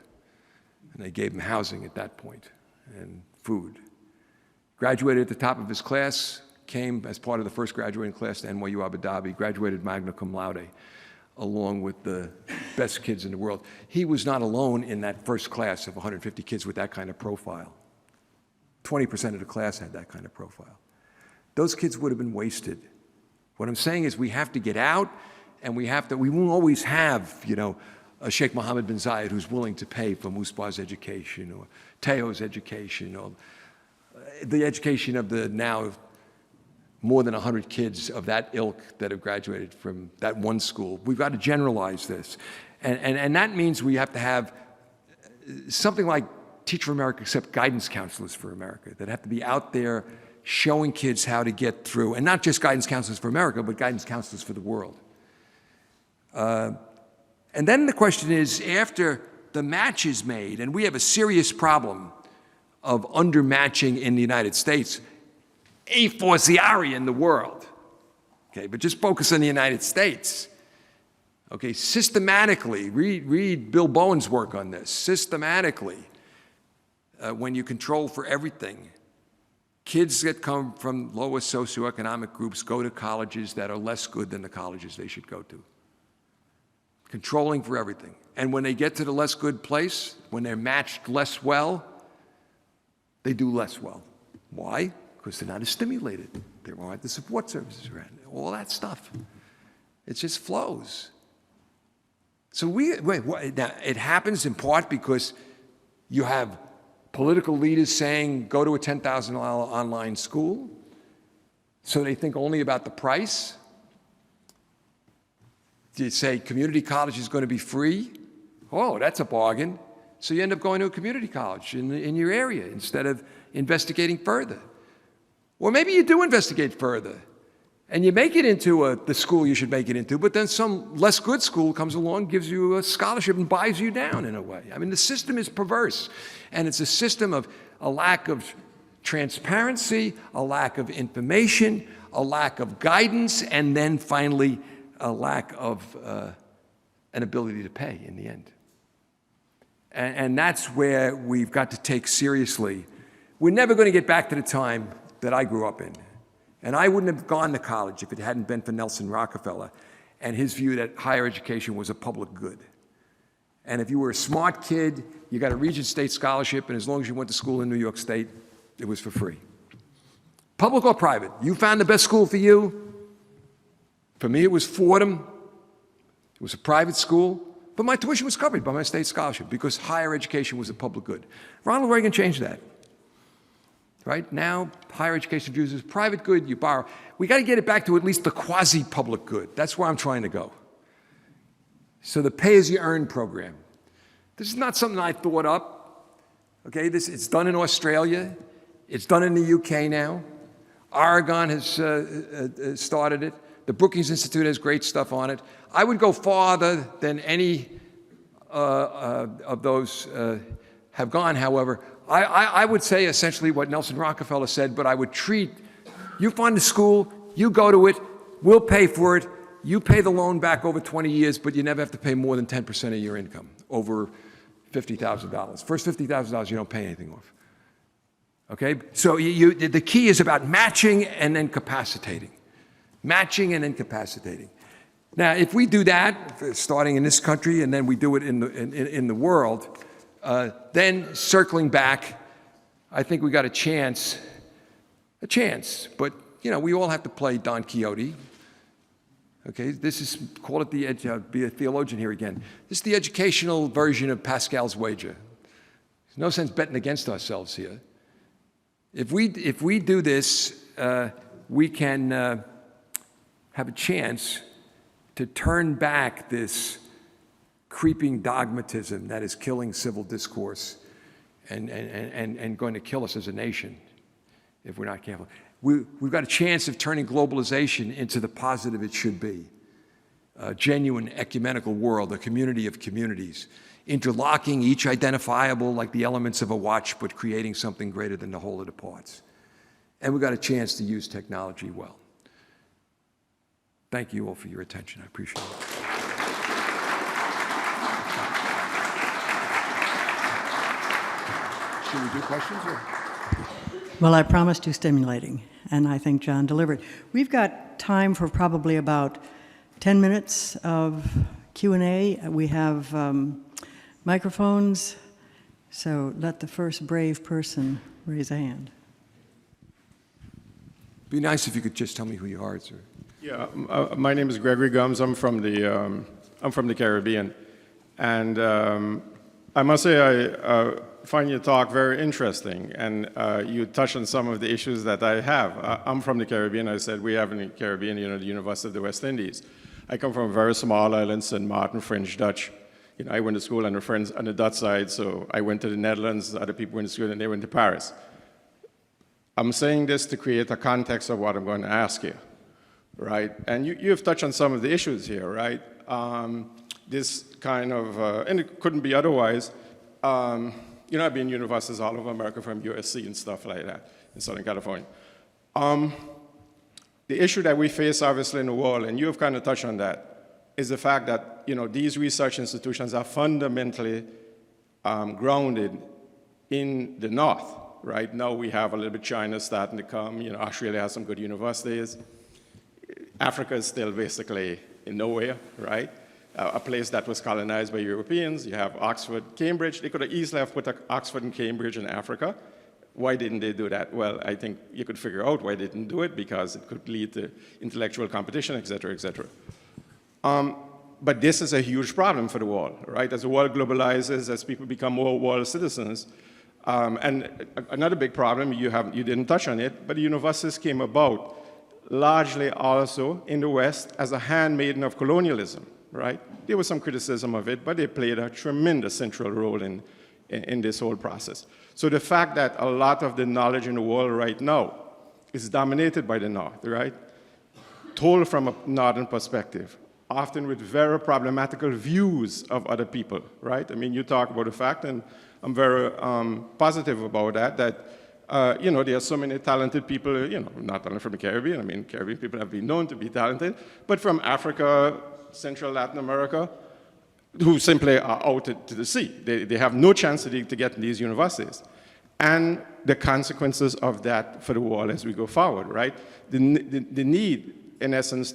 And they gave him housing at that point and food. Graduated at the top of his class, came as part of the first graduating class to NYU Abu Dhabi, graduated magna cum laude, along with the best kids in the world. He was not alone in that first class of 150 kids with that kind of profile. 20% of the class had that kind of profile. Those kids would have been wasted. What I'm saying is we have to get out, and we won't always have, a Sheikh Mohammed bin Zayed who's willing to pay for Musbah's education, or Teo's education, or the education of the now more than 100 kids of that ilk that have graduated from that one school. We've got to generalize this. And that means we have to have something like Teach for America, except guidance counselors for America, that have to be out there showing kids how to get through, and not just guidance counselors for America, but guidance counselors for the world. And then the question is, after the match is made, and we have a serious problem of undermatching in the United States, a fortiori in the world, Okay, but just focus on the United States. Okay, systematically, read Bill Bowen's work on this. Systematically, when you control for everything, kids that come from lower socioeconomic groups go to colleges that are less good than the colleges they should go to. Controlling for everything. And when they get to the less good place, when they're matched less well, they do less well. Why? Because they're not as stimulated. They don't have the support services around, all that stuff. It just flows. So now, it happens in part because you have political leaders saying, go to a $10,000 online school, so they think only about the price. You say community college is going to be free. Oh, that's a bargain. So you end up going to a community college in your area instead of investigating further. Or maybe you do investigate further, and you make it into the school you should make it into, but then some less good school comes along, gives you a scholarship, and buys you down in a way. I mean, the system is perverse, and it's a system of a lack of transparency, a lack of information, a lack of guidance, and then finally a lack of an ability to pay in the end. And that's where we've got to take seriously. We're never going to get back to the time that I grew up in. And I wouldn't have gone to college if it hadn't been for Nelson Rockefeller and his view that higher education was a public good. And if you were a smart kid, you got a Regent State scholarship, and as long as you went to school in New York State, it was for free. Public or private, you found the best school for you. For me, it was Fordham. It was a private school, but my tuition was covered by my state scholarship because higher education was a public good. Ronald Reagan changed that. Right now, higher education views as private good, you borrow. We got to get it back to at least the quasi-public good. That's where I'm trying to go. So the pay-as-you-earn program. This is not something I thought up. Okay, it's done in Australia. It's done in the UK now. Oregon has started it. The Brookings Institute has great stuff on it. I would go farther than any of those have gone, however. I would say essentially what Nelson Rockefeller said, but I would treat, you find a school, you go to it, we'll pay for it, you pay the loan back over 20 years, but you never have to pay more than 10% of your income, over $50,000. First $50,000, you don't pay anything off. Okay? So the key is about matching and then capacitating. Matching and incapacitating. Now, if we do that, starting in this country, and then we do it in the world, then circling back, I think we got a chance, but you know, we all have to play Don Quixote. Okay, this is, call it be a theologian here again. This is the educational version of Pascal's wager. There's no sense betting against ourselves here. If we do this, we can have a chance to turn back this creeping dogmatism that is killing civil discourse and going to kill us as a nation if we're not careful. We've got a chance of turning globalization into the positive it should be. A genuine ecumenical world, a community of communities, interlocking, each identifiable like the elements of a watch, but creating something greater than the whole of the parts. And we've got a chance to use technology well. Thank you all for your attention. I appreciate it. Should we do questions? Or? Well, I promised you stimulating, and I think John delivered. We've got time for probably about 10 minutes of Q&A. We have microphones, so let the first brave person raise a hand. It'd be nice if you could just tell me who you are, sir. Yeah, my name is Gregory Gums. I'm from the Caribbean, and I must say I find your talk very interesting, and you touch on some of the issues that I have. I'm from the Caribbean. I said we have in the Caribbean, you know, the University of the West Indies. I come from a very small island, St. Martin, French Dutch. You know, I went to school on the Dutch side, so I went to the Netherlands. Other people went to school, and they went to Paris. I'm saying this to create a context of what I'm going to ask you. Right, and you've touched on some of the issues here, right? This kind of, and it couldn't be otherwise. You know, I've been in universities all over America, from USC and stuff like that, in Southern California. the issue that we face, obviously, in the world, and you have kind of touched on that, is the fact that these research institutions are fundamentally grounded in the North. Right now, we have a little bit China starting to come. Australia has some good universities. Africa is still basically in nowhere, right? A place that was colonized by Europeans. You have Oxford, Cambridge. They could have easily have put Oxford and Cambridge in Africa. Why didn't they do that? Well, I think you could figure out why they didn't do it, because it could lead to intellectual competition, et cetera, et cetera. But this is a huge problem for the world, right? As the world globalizes, as people become more world citizens, and another big problem, you didn't touch on it, but the universities came about largely also in the West as a handmaiden of colonialism, right? There was some criticism of it, but they played a tremendous central role in this whole process. So the fact that a lot of the knowledge in the world right now is dominated by the North, right? Told from a Northern perspective, often with very problematical views of other people, right? I mean, you talk about the fact, and I'm very positive about that there are so many talented people, not only from the Caribbean. I mean, Caribbean people have been known to be talented, but from Africa, Central Latin America, who simply are out to the sea. They have no chance to get in these universities. And the consequences of that for the world as we go forward, right? The need, in essence,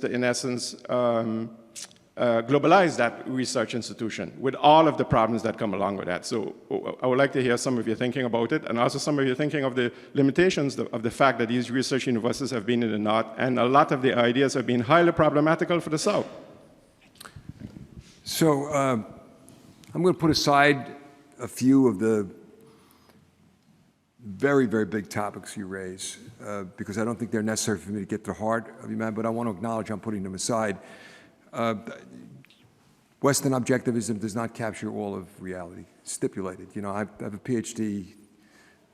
globalize that research institution with all of the problems that come along with that. So I would like to hear some of your thinking about it, and also some of your thinking of the limitations of the fact that these research universities have been in the North, and a lot of the ideas have been highly problematical for the South. So I'm going to put aside a few of the very, very big topics you raise, because I don't think they're necessary for me to get to the heart of you, man, but I want to acknowledge I'm putting them aside. Western objectivism does not capture all of reality. Stipulated. I have a PhD.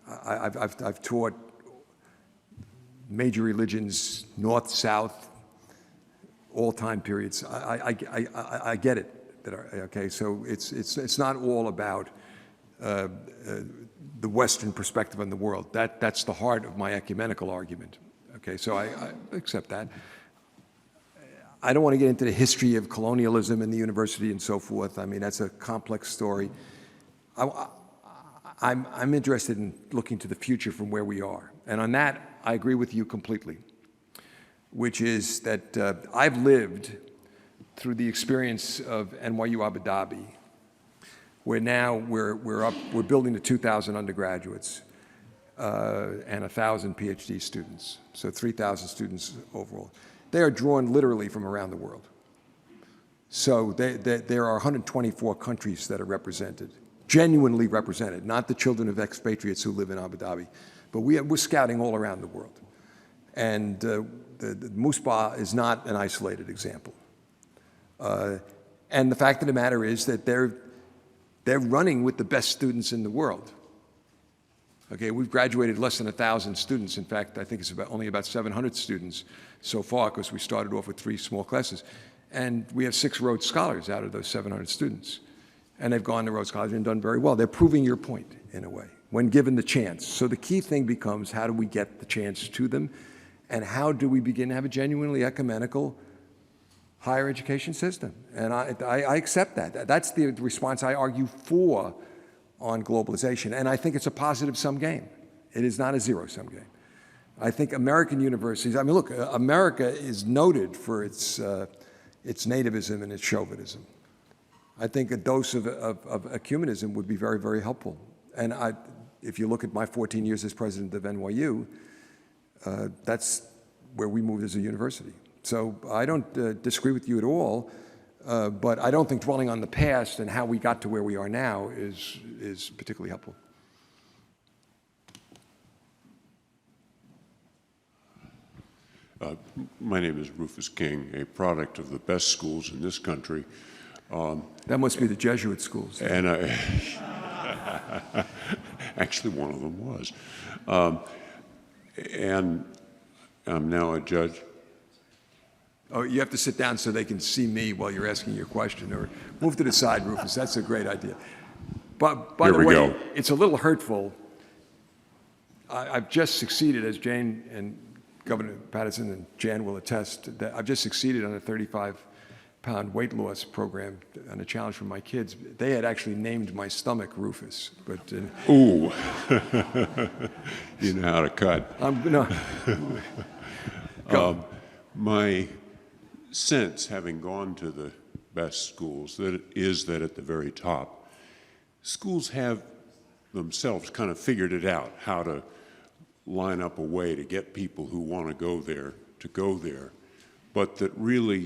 I've taught major religions, North, South, all time periods. I get it. Okay, so it's not all about the Western perspective on the world. That's the heart of my ecumenical argument. Okay, so I accept that. I don't want to get into the history of colonialism in the university and so forth. I mean, that's a complex story. I'm interested in looking to the future from where we are. And on that, I agree with you completely, which is that I've lived through the experience of NYU Abu Dhabi, where now we're building to 2,000 undergraduates and 1,000 PhD students, so 3,000 students overall. They are drawn literally from around the world. So there are 124 countries that are represented, genuinely represented, not the children of expatriates who live in Abu Dhabi, but we're scouting all around the world. And the Musbah is not an isolated example. And the fact of the matter is that they're running with the best students in the world. Okay, we've graduated less than 1,000 students. In fact, I think it's only about 700 students so far, because we started off with 3 small classes. And we have 6 Rhodes Scholars out of those 700 students. And they've gone to Rhodes College and done very well. They're proving your point, in a way, when given the chance. So the key thing becomes, how do we get the chance to them? And how do we begin to have a genuinely ecumenical higher education system? And I accept that. That's the response I argue for on globalization. And I think it's a positive-sum game. It is not a zero-sum game. I think American universities, I mean, look, America is noted for its nativism and its chauvinism. I think a dose of ecumenism would be very, very helpful. And if you look at my 14 years as president of NYU, that's where we moved as a university. So I don't disagree with you at all, but I don't think dwelling on the past and how we got to where we are now is particularly helpful. My name is Rufus King, a product of the best schools in this country. That must be the Jesuit schools. And actually, one of them was. And I'm now a judge. Oh, you have to sit down so they can see me while you're asking your question, or move to the side, Rufus. That's a great idea. But by the way, it's a little hurtful. I've just succeeded, as Jane and Governor Patterson and Jan will attest that I've just succeeded on a 35-pound weight loss program on a challenge for my kids. They had actually named my stomach Rufus, but Ooh, you know how to cut. no. My sense, having gone to the best schools, that at the very top, schools have themselves kind of figured it out, how to line up a way to get people who want to go there, but that really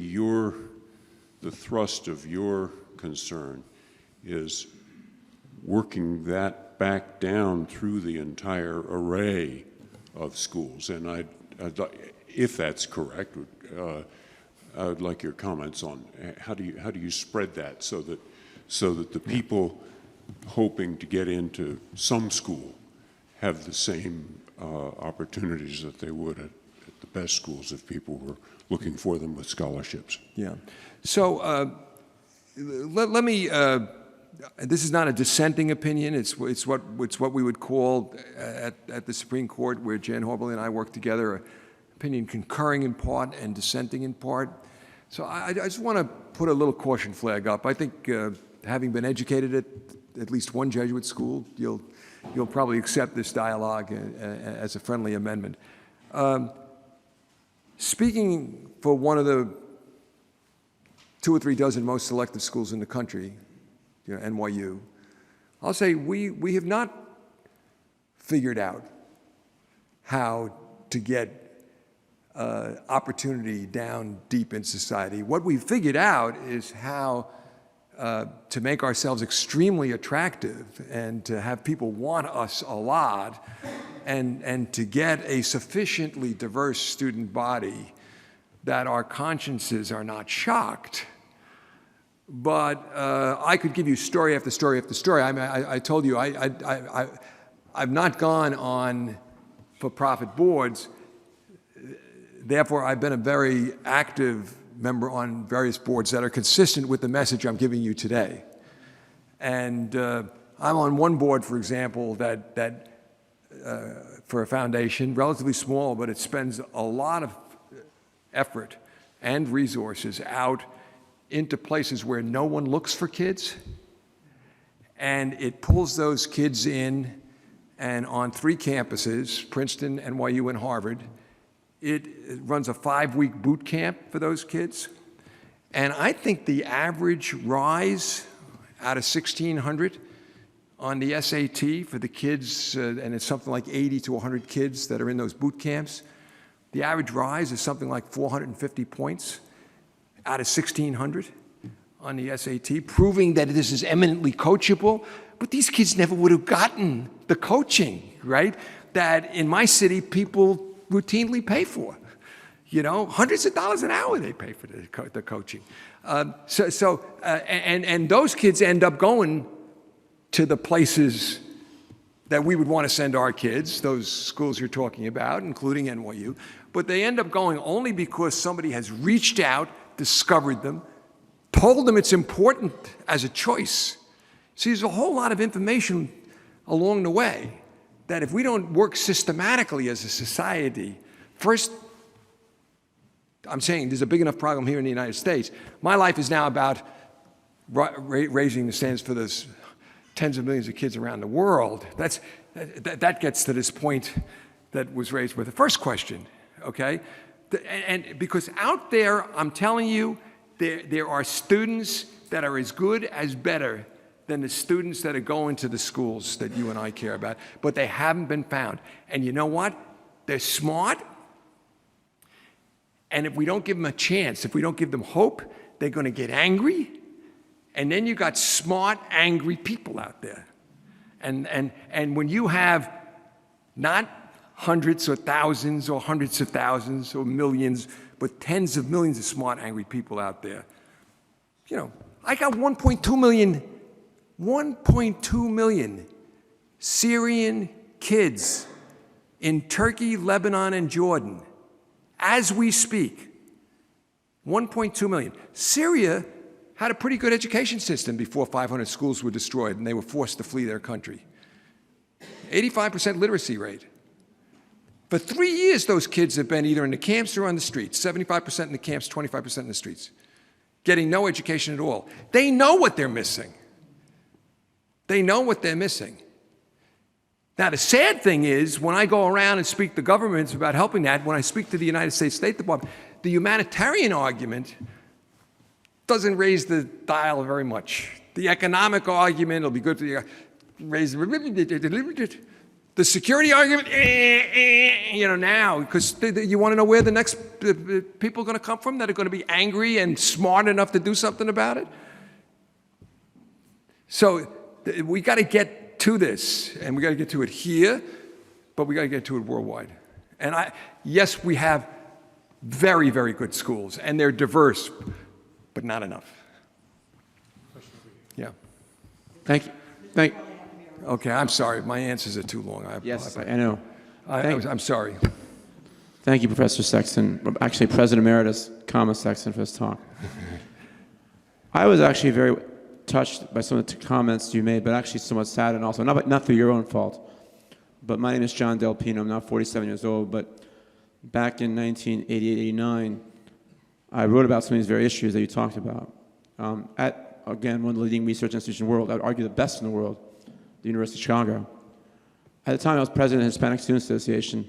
the thrust of your concern is working that back down through the entire array of schools. And if that's correct, I would like your comments on how do you spread that so that the people hoping to get into some school have the same opportunities that they would at the best schools if people were looking for them with scholarships. Yeah. So let me. This is not a dissenting opinion. It's what we would call at the Supreme Court, where Jan Horbley and I work together, opinion concurring in part and dissenting in part. So I just want to put a little caution flag up. I think having been educated at least one Jesuit school, you'll probably accept this dialogue as a friendly amendment. Speaking for one of the 2 or 3 dozen most selective schools in the country, NYU, I'll say we have not figured out how to get opportunity down deep in society. What we've figured out is how to make ourselves extremely attractive and to have people want us a lot and to get a sufficiently diverse student body that our consciences are not shocked. But I could give you story after story after story. I told you I've not gone on for-profit boards. Therefore, I've been a very active member on various boards that are consistent with the message I'm giving you today. And I'm on one board, for example, that for a foundation, relatively small, but it spends a lot of effort and resources out into places where no one looks for kids, and it pulls those kids in, and on 3 campuses, Princeton, NYU, and Harvard, it runs a 5-week boot camp for those kids. And I think the average rise out of 1,600 on the SAT for the kids, and it's something like 80 to 100 kids that are in those boot camps, the average rise is something like 450 points out of 1,600 on the SAT, proving that this is eminently coachable. But these kids never would have gotten the coaching, right, that in my city people routinely pay for. Hundreds of dollars an hour they pay for the coaching. And those kids end up going to the places that we would want to send our kids, those schools you're talking about, including NYU, but they end up going only because somebody has reached out, discovered them, told them it's important as a choice. See, there's a whole lot of information along the way that if we don't work systematically as a society, first, I'm saying there's a big enough problem here in the United States. My life is now about raising the standards for those tens of millions of kids around the world. That gets to this point that was raised with the first question, okay? And because out there, I'm telling you, there are students that are as good as better than the students that are going to the schools that you and I care about, but they haven't been found. And you know what? They're smart, and if we don't give them a chance, if we don't give them hope, they're going to get angry, and then you got smart, angry people out there. And when you have not hundreds or thousands or hundreds of thousands or millions, but tens of millions of smart, angry people out there, I got 1.2 million Syrian kids in Turkey, Lebanon, and Jordan as we speak. 1.2 million. Syria had a pretty good education system before 500 schools were destroyed and they were forced to flee their country. 85% literacy rate. For 3 years, those kids have been either in the camps or on the streets, 75% in the camps, 25% in the streets, getting no education at all. They know what they're missing. They know what they're missing. Now, the sad thing is, when I go around and speak to governments about helping that, when I speak to the United States State Department, the humanitarian argument doesn't raise the dial very much. The economic argument will be good for the raise the security argument, now, because you want to know where the next people are going to come from that are going to be angry and smart enough to do something about it. So we got to get to this, and we got to get to it here, but we got to get to it worldwide. And yes, we have very, very good schools, and they're diverse, but not enough. Yeah. Thank you. Okay, I'm sorry. My answers are too long. Yes, I know. I'm sorry. Thank you, Professor Sexton. Actually, President Emeritus, Sexton, for this talk. I was actually very touched by some of the comments you made, but actually somewhat sad, and also not through your own fault. But my name is John Del Pino. I'm now 47 years old, but back in 1988-89, I wrote about some of these very issues that you talked about. Again, one of the leading research institutions in the world, I would argue the best in the world, the University of Chicago. At the time, I was president of the Hispanic Students Association.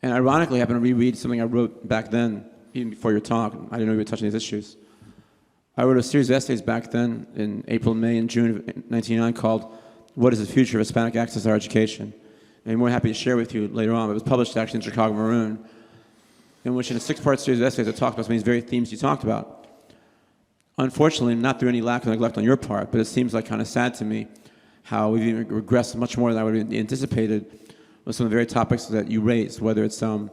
And ironically, I happened to reread something I wrote back then, even before your talk. I didn't know you were touching these issues. I wrote a series of essays back then, in April, May, and June of 1999, called What is the Future of Hispanic Access to Higher Education? And I'm more happy to share with you later on. It was published actually in Chicago Maroon, in which in a 6-part series of essays I talked about some of these very themes you talked about. Unfortunately, not through any lack of neglect on your part, but it seems like kind of sad to me how we've even regressed much more than I would have anticipated with some of the very topics that you raised, whether it's some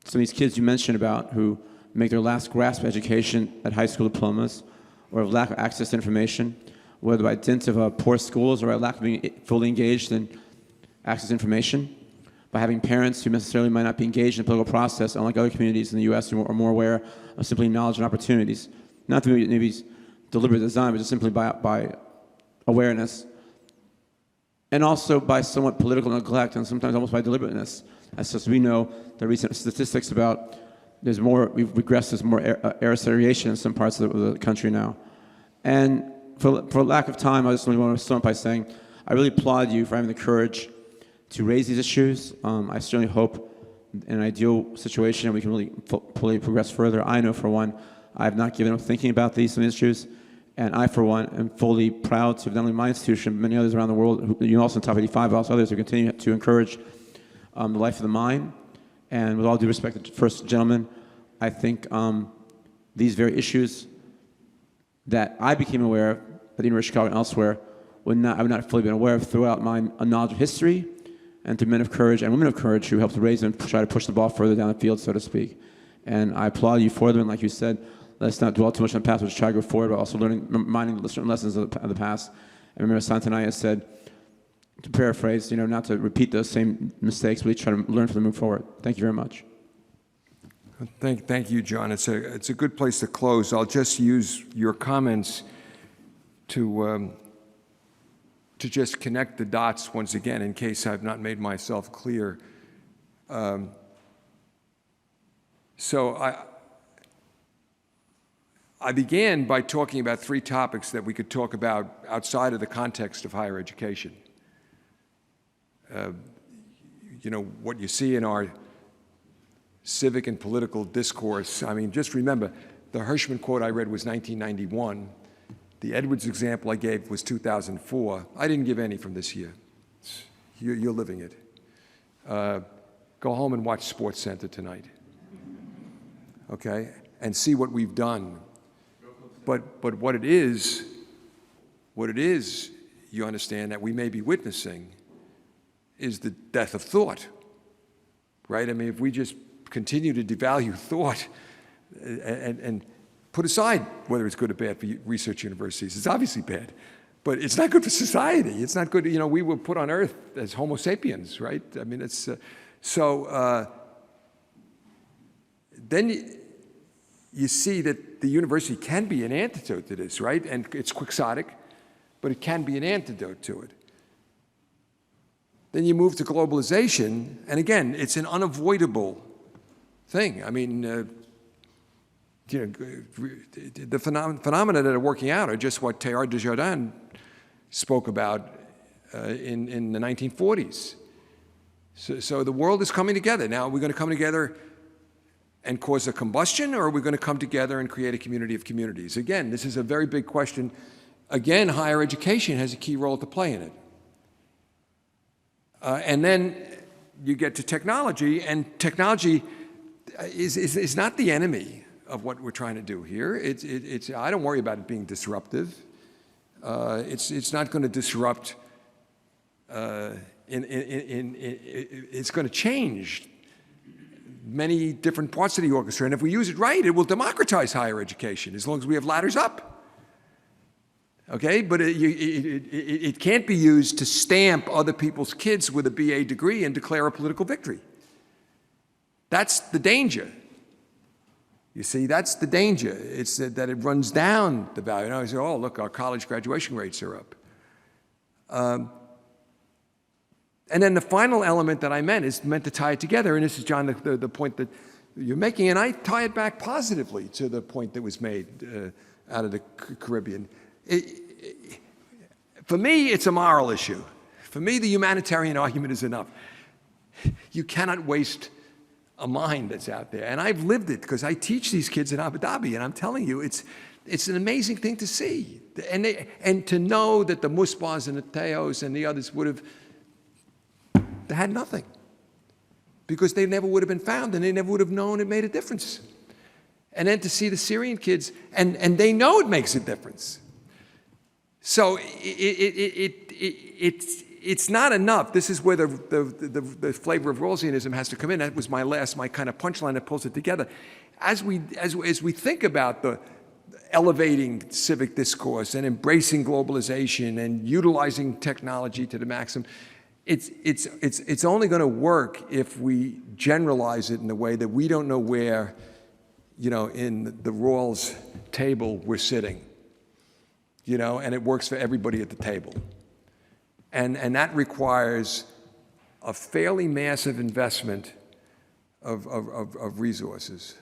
of these kids you mentioned about who make their last grasp of education at high school diplomas, or of lack of access to information, whether by dint of poor schools or by lack of being fully engaged in access to information, by having parents who necessarily might not be engaged in the political process, unlike other communities in the U.S. who are more aware of simply knowledge and opportunities. Not through maybe deliberate design, but just simply by awareness. And also by somewhat political neglect, and sometimes almost by deliberateness. As we know, the recent statistics about we've regressed, there's more air segregation in some parts of the country now. And for lack of time, I just really want to start by saying, I really applaud you for having the courage to raise these issues. I certainly hope in an ideal situation we can really fully progress further. I know, for one, I have not given up thinking about these issues, and I, for one, am fully proud to not only my institution, but many others around the world, you also in Top 85, but also others who continue to encourage the life of the mind. And with all due respect to the first gentleman, I think these very issues that I became aware of at the University of Chicago and elsewhere, I would not fully been aware of throughout my knowledge of history, and to men of courage and women of courage who helped to raise and try to push the ball further down the field, so to speak. And I applaud you for them, and like you said, let's not dwell too much on the past, but try to go forward, but also reminding certain lessons of the past. And remember, Santanaya said, to paraphrase, not to repeat those same mistakes, but try to learn from them and move forward. Thank you very much. Thank you, John. It's a good place to close. I'll just use your comments to just connect the dots once again, in case I've not made myself clear. So I began by talking about 3 topics that we could talk about outside of the context of higher education. What you see in our civic and political discourse. I mean, just remember, the Hirschman quote I read was 1991. The Edwards example I gave was 2004. I didn't give any from this year. You're living it. Go home and watch SportsCenter tonight, okay? And see what we've done. But what it is, you understand, that we may be witnessing is the death of thought, right? I mean, if we just continue to devalue thought and put aside whether it's good or bad for research universities, it's obviously bad, but it's not good for society. It's not good, we were put on earth as Homo sapiens, right? I mean, it's, then you see that the university can be an antidote to this, right? And it's quixotic, but it can be an antidote to it. Then you move to globalization, and again, it's an unavoidable thing. I mean, the phenomena that are working out are just what Teilhard de Chardin spoke about in the 1940s. So the world is coming together. Now, are we going to come together and cause a combustion, or are we going to come together and create a community of communities? Again, this is a very big question. Again, higher education has a key role to play in it. And then you get to technology, and technology is not the enemy of what we're trying to do here. I don't worry about it being disruptive. It's not going to disrupt. It's going to change many different parts of the orchestra, and if we use it right, it will democratize higher education as long as we have ladders up. Okay, but it can't be used to stamp other people's kids with a BA degree and declare a political victory. That's the danger. You see, that's the danger. It's that it runs down the value. Now you say, oh, look, our college graduation rates are up. And then the final element that I meant is meant to tie it together, and this is, John, the point that you're making, and I tie it back positively to the point that was made out of the Caribbean. For me, it's a moral issue. For me, the humanitarian argument is enough. You cannot waste a mind that's out there. And I've lived it because I teach these kids in Abu Dhabi, and I'm telling you, it's an amazing thing to see. And to know that the Musbahs and the Teos and the others would have had nothing because they never would have been found and they never would have known it made a difference. And then to see the Syrian kids, and they know it makes a difference. So it's not enough. This is where the flavor of Rawlsianism has to come in. That was my kind of punchline that pulls it together. As we think about the elevating civic discourse and embracing globalization and utilizing technology to the maximum, it's only going to work if we generalize it in a way that we don't know where, in the Rawls table we're sitting. And it works for everybody at the table. And that requires a fairly massive investment of resources,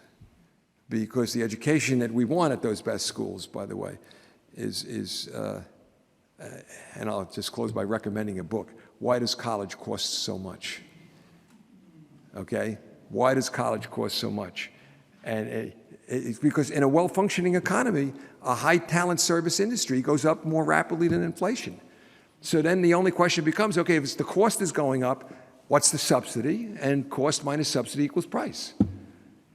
because the education that we want at those best schools, by the way, is and I'll just close by recommending a book. Why Does College Cost So Much? Okay? Why does college cost so much? And it's because in a well-functioning economy, a high-talent service industry goes up more rapidly than inflation. So then the only question becomes, okay, if the cost is going up, what's the subsidy? And cost minus subsidy equals price.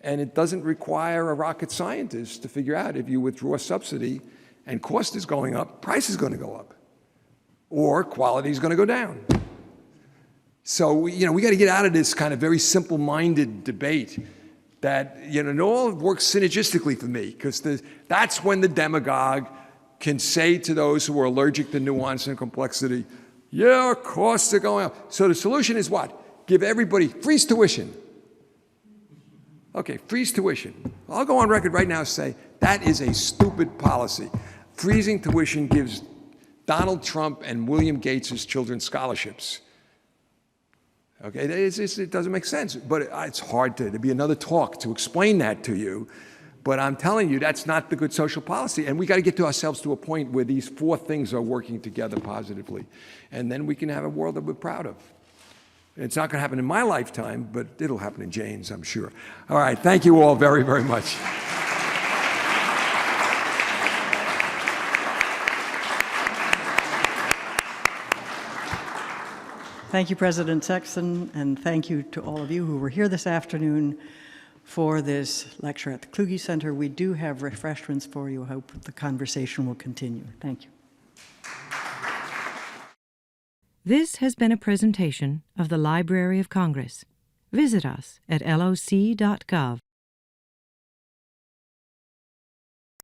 And it doesn't require a rocket scientist to figure out if you withdraw subsidy and cost is going up, price is going to go up. Or quality is going to go down. So, we got to get out of this kind of very simple-minded debate that, it all works synergistically for me, because that's when the demagogue can say to those who are allergic to nuance and complexity, yeah, costs are going up. So the solution is what? Give everybody, freeze tuition. Okay, freeze tuition. I'll go on record right now and say that is a stupid policy. Freezing tuition gives Donald Trump and William Gates' children scholarships. Okay, it doesn't make sense, but it's hard to be another talk to explain that to you. But I'm telling you, that's not the good social policy. And we got to get to ourselves to a point where these four things are working together positively. And then we can have a world that we're proud of. It's not going to happen in my lifetime, but it'll happen in Jane's, I'm sure. All right, thank you all very, very much. Thank you, President Sexton, and thank you to all of you who were here this afternoon for this lecture at the Kluge Center. We do have refreshments for you. I hope the conversation will continue. Thank you. This has been a presentation of the Library of Congress. Visit us at loc.gov.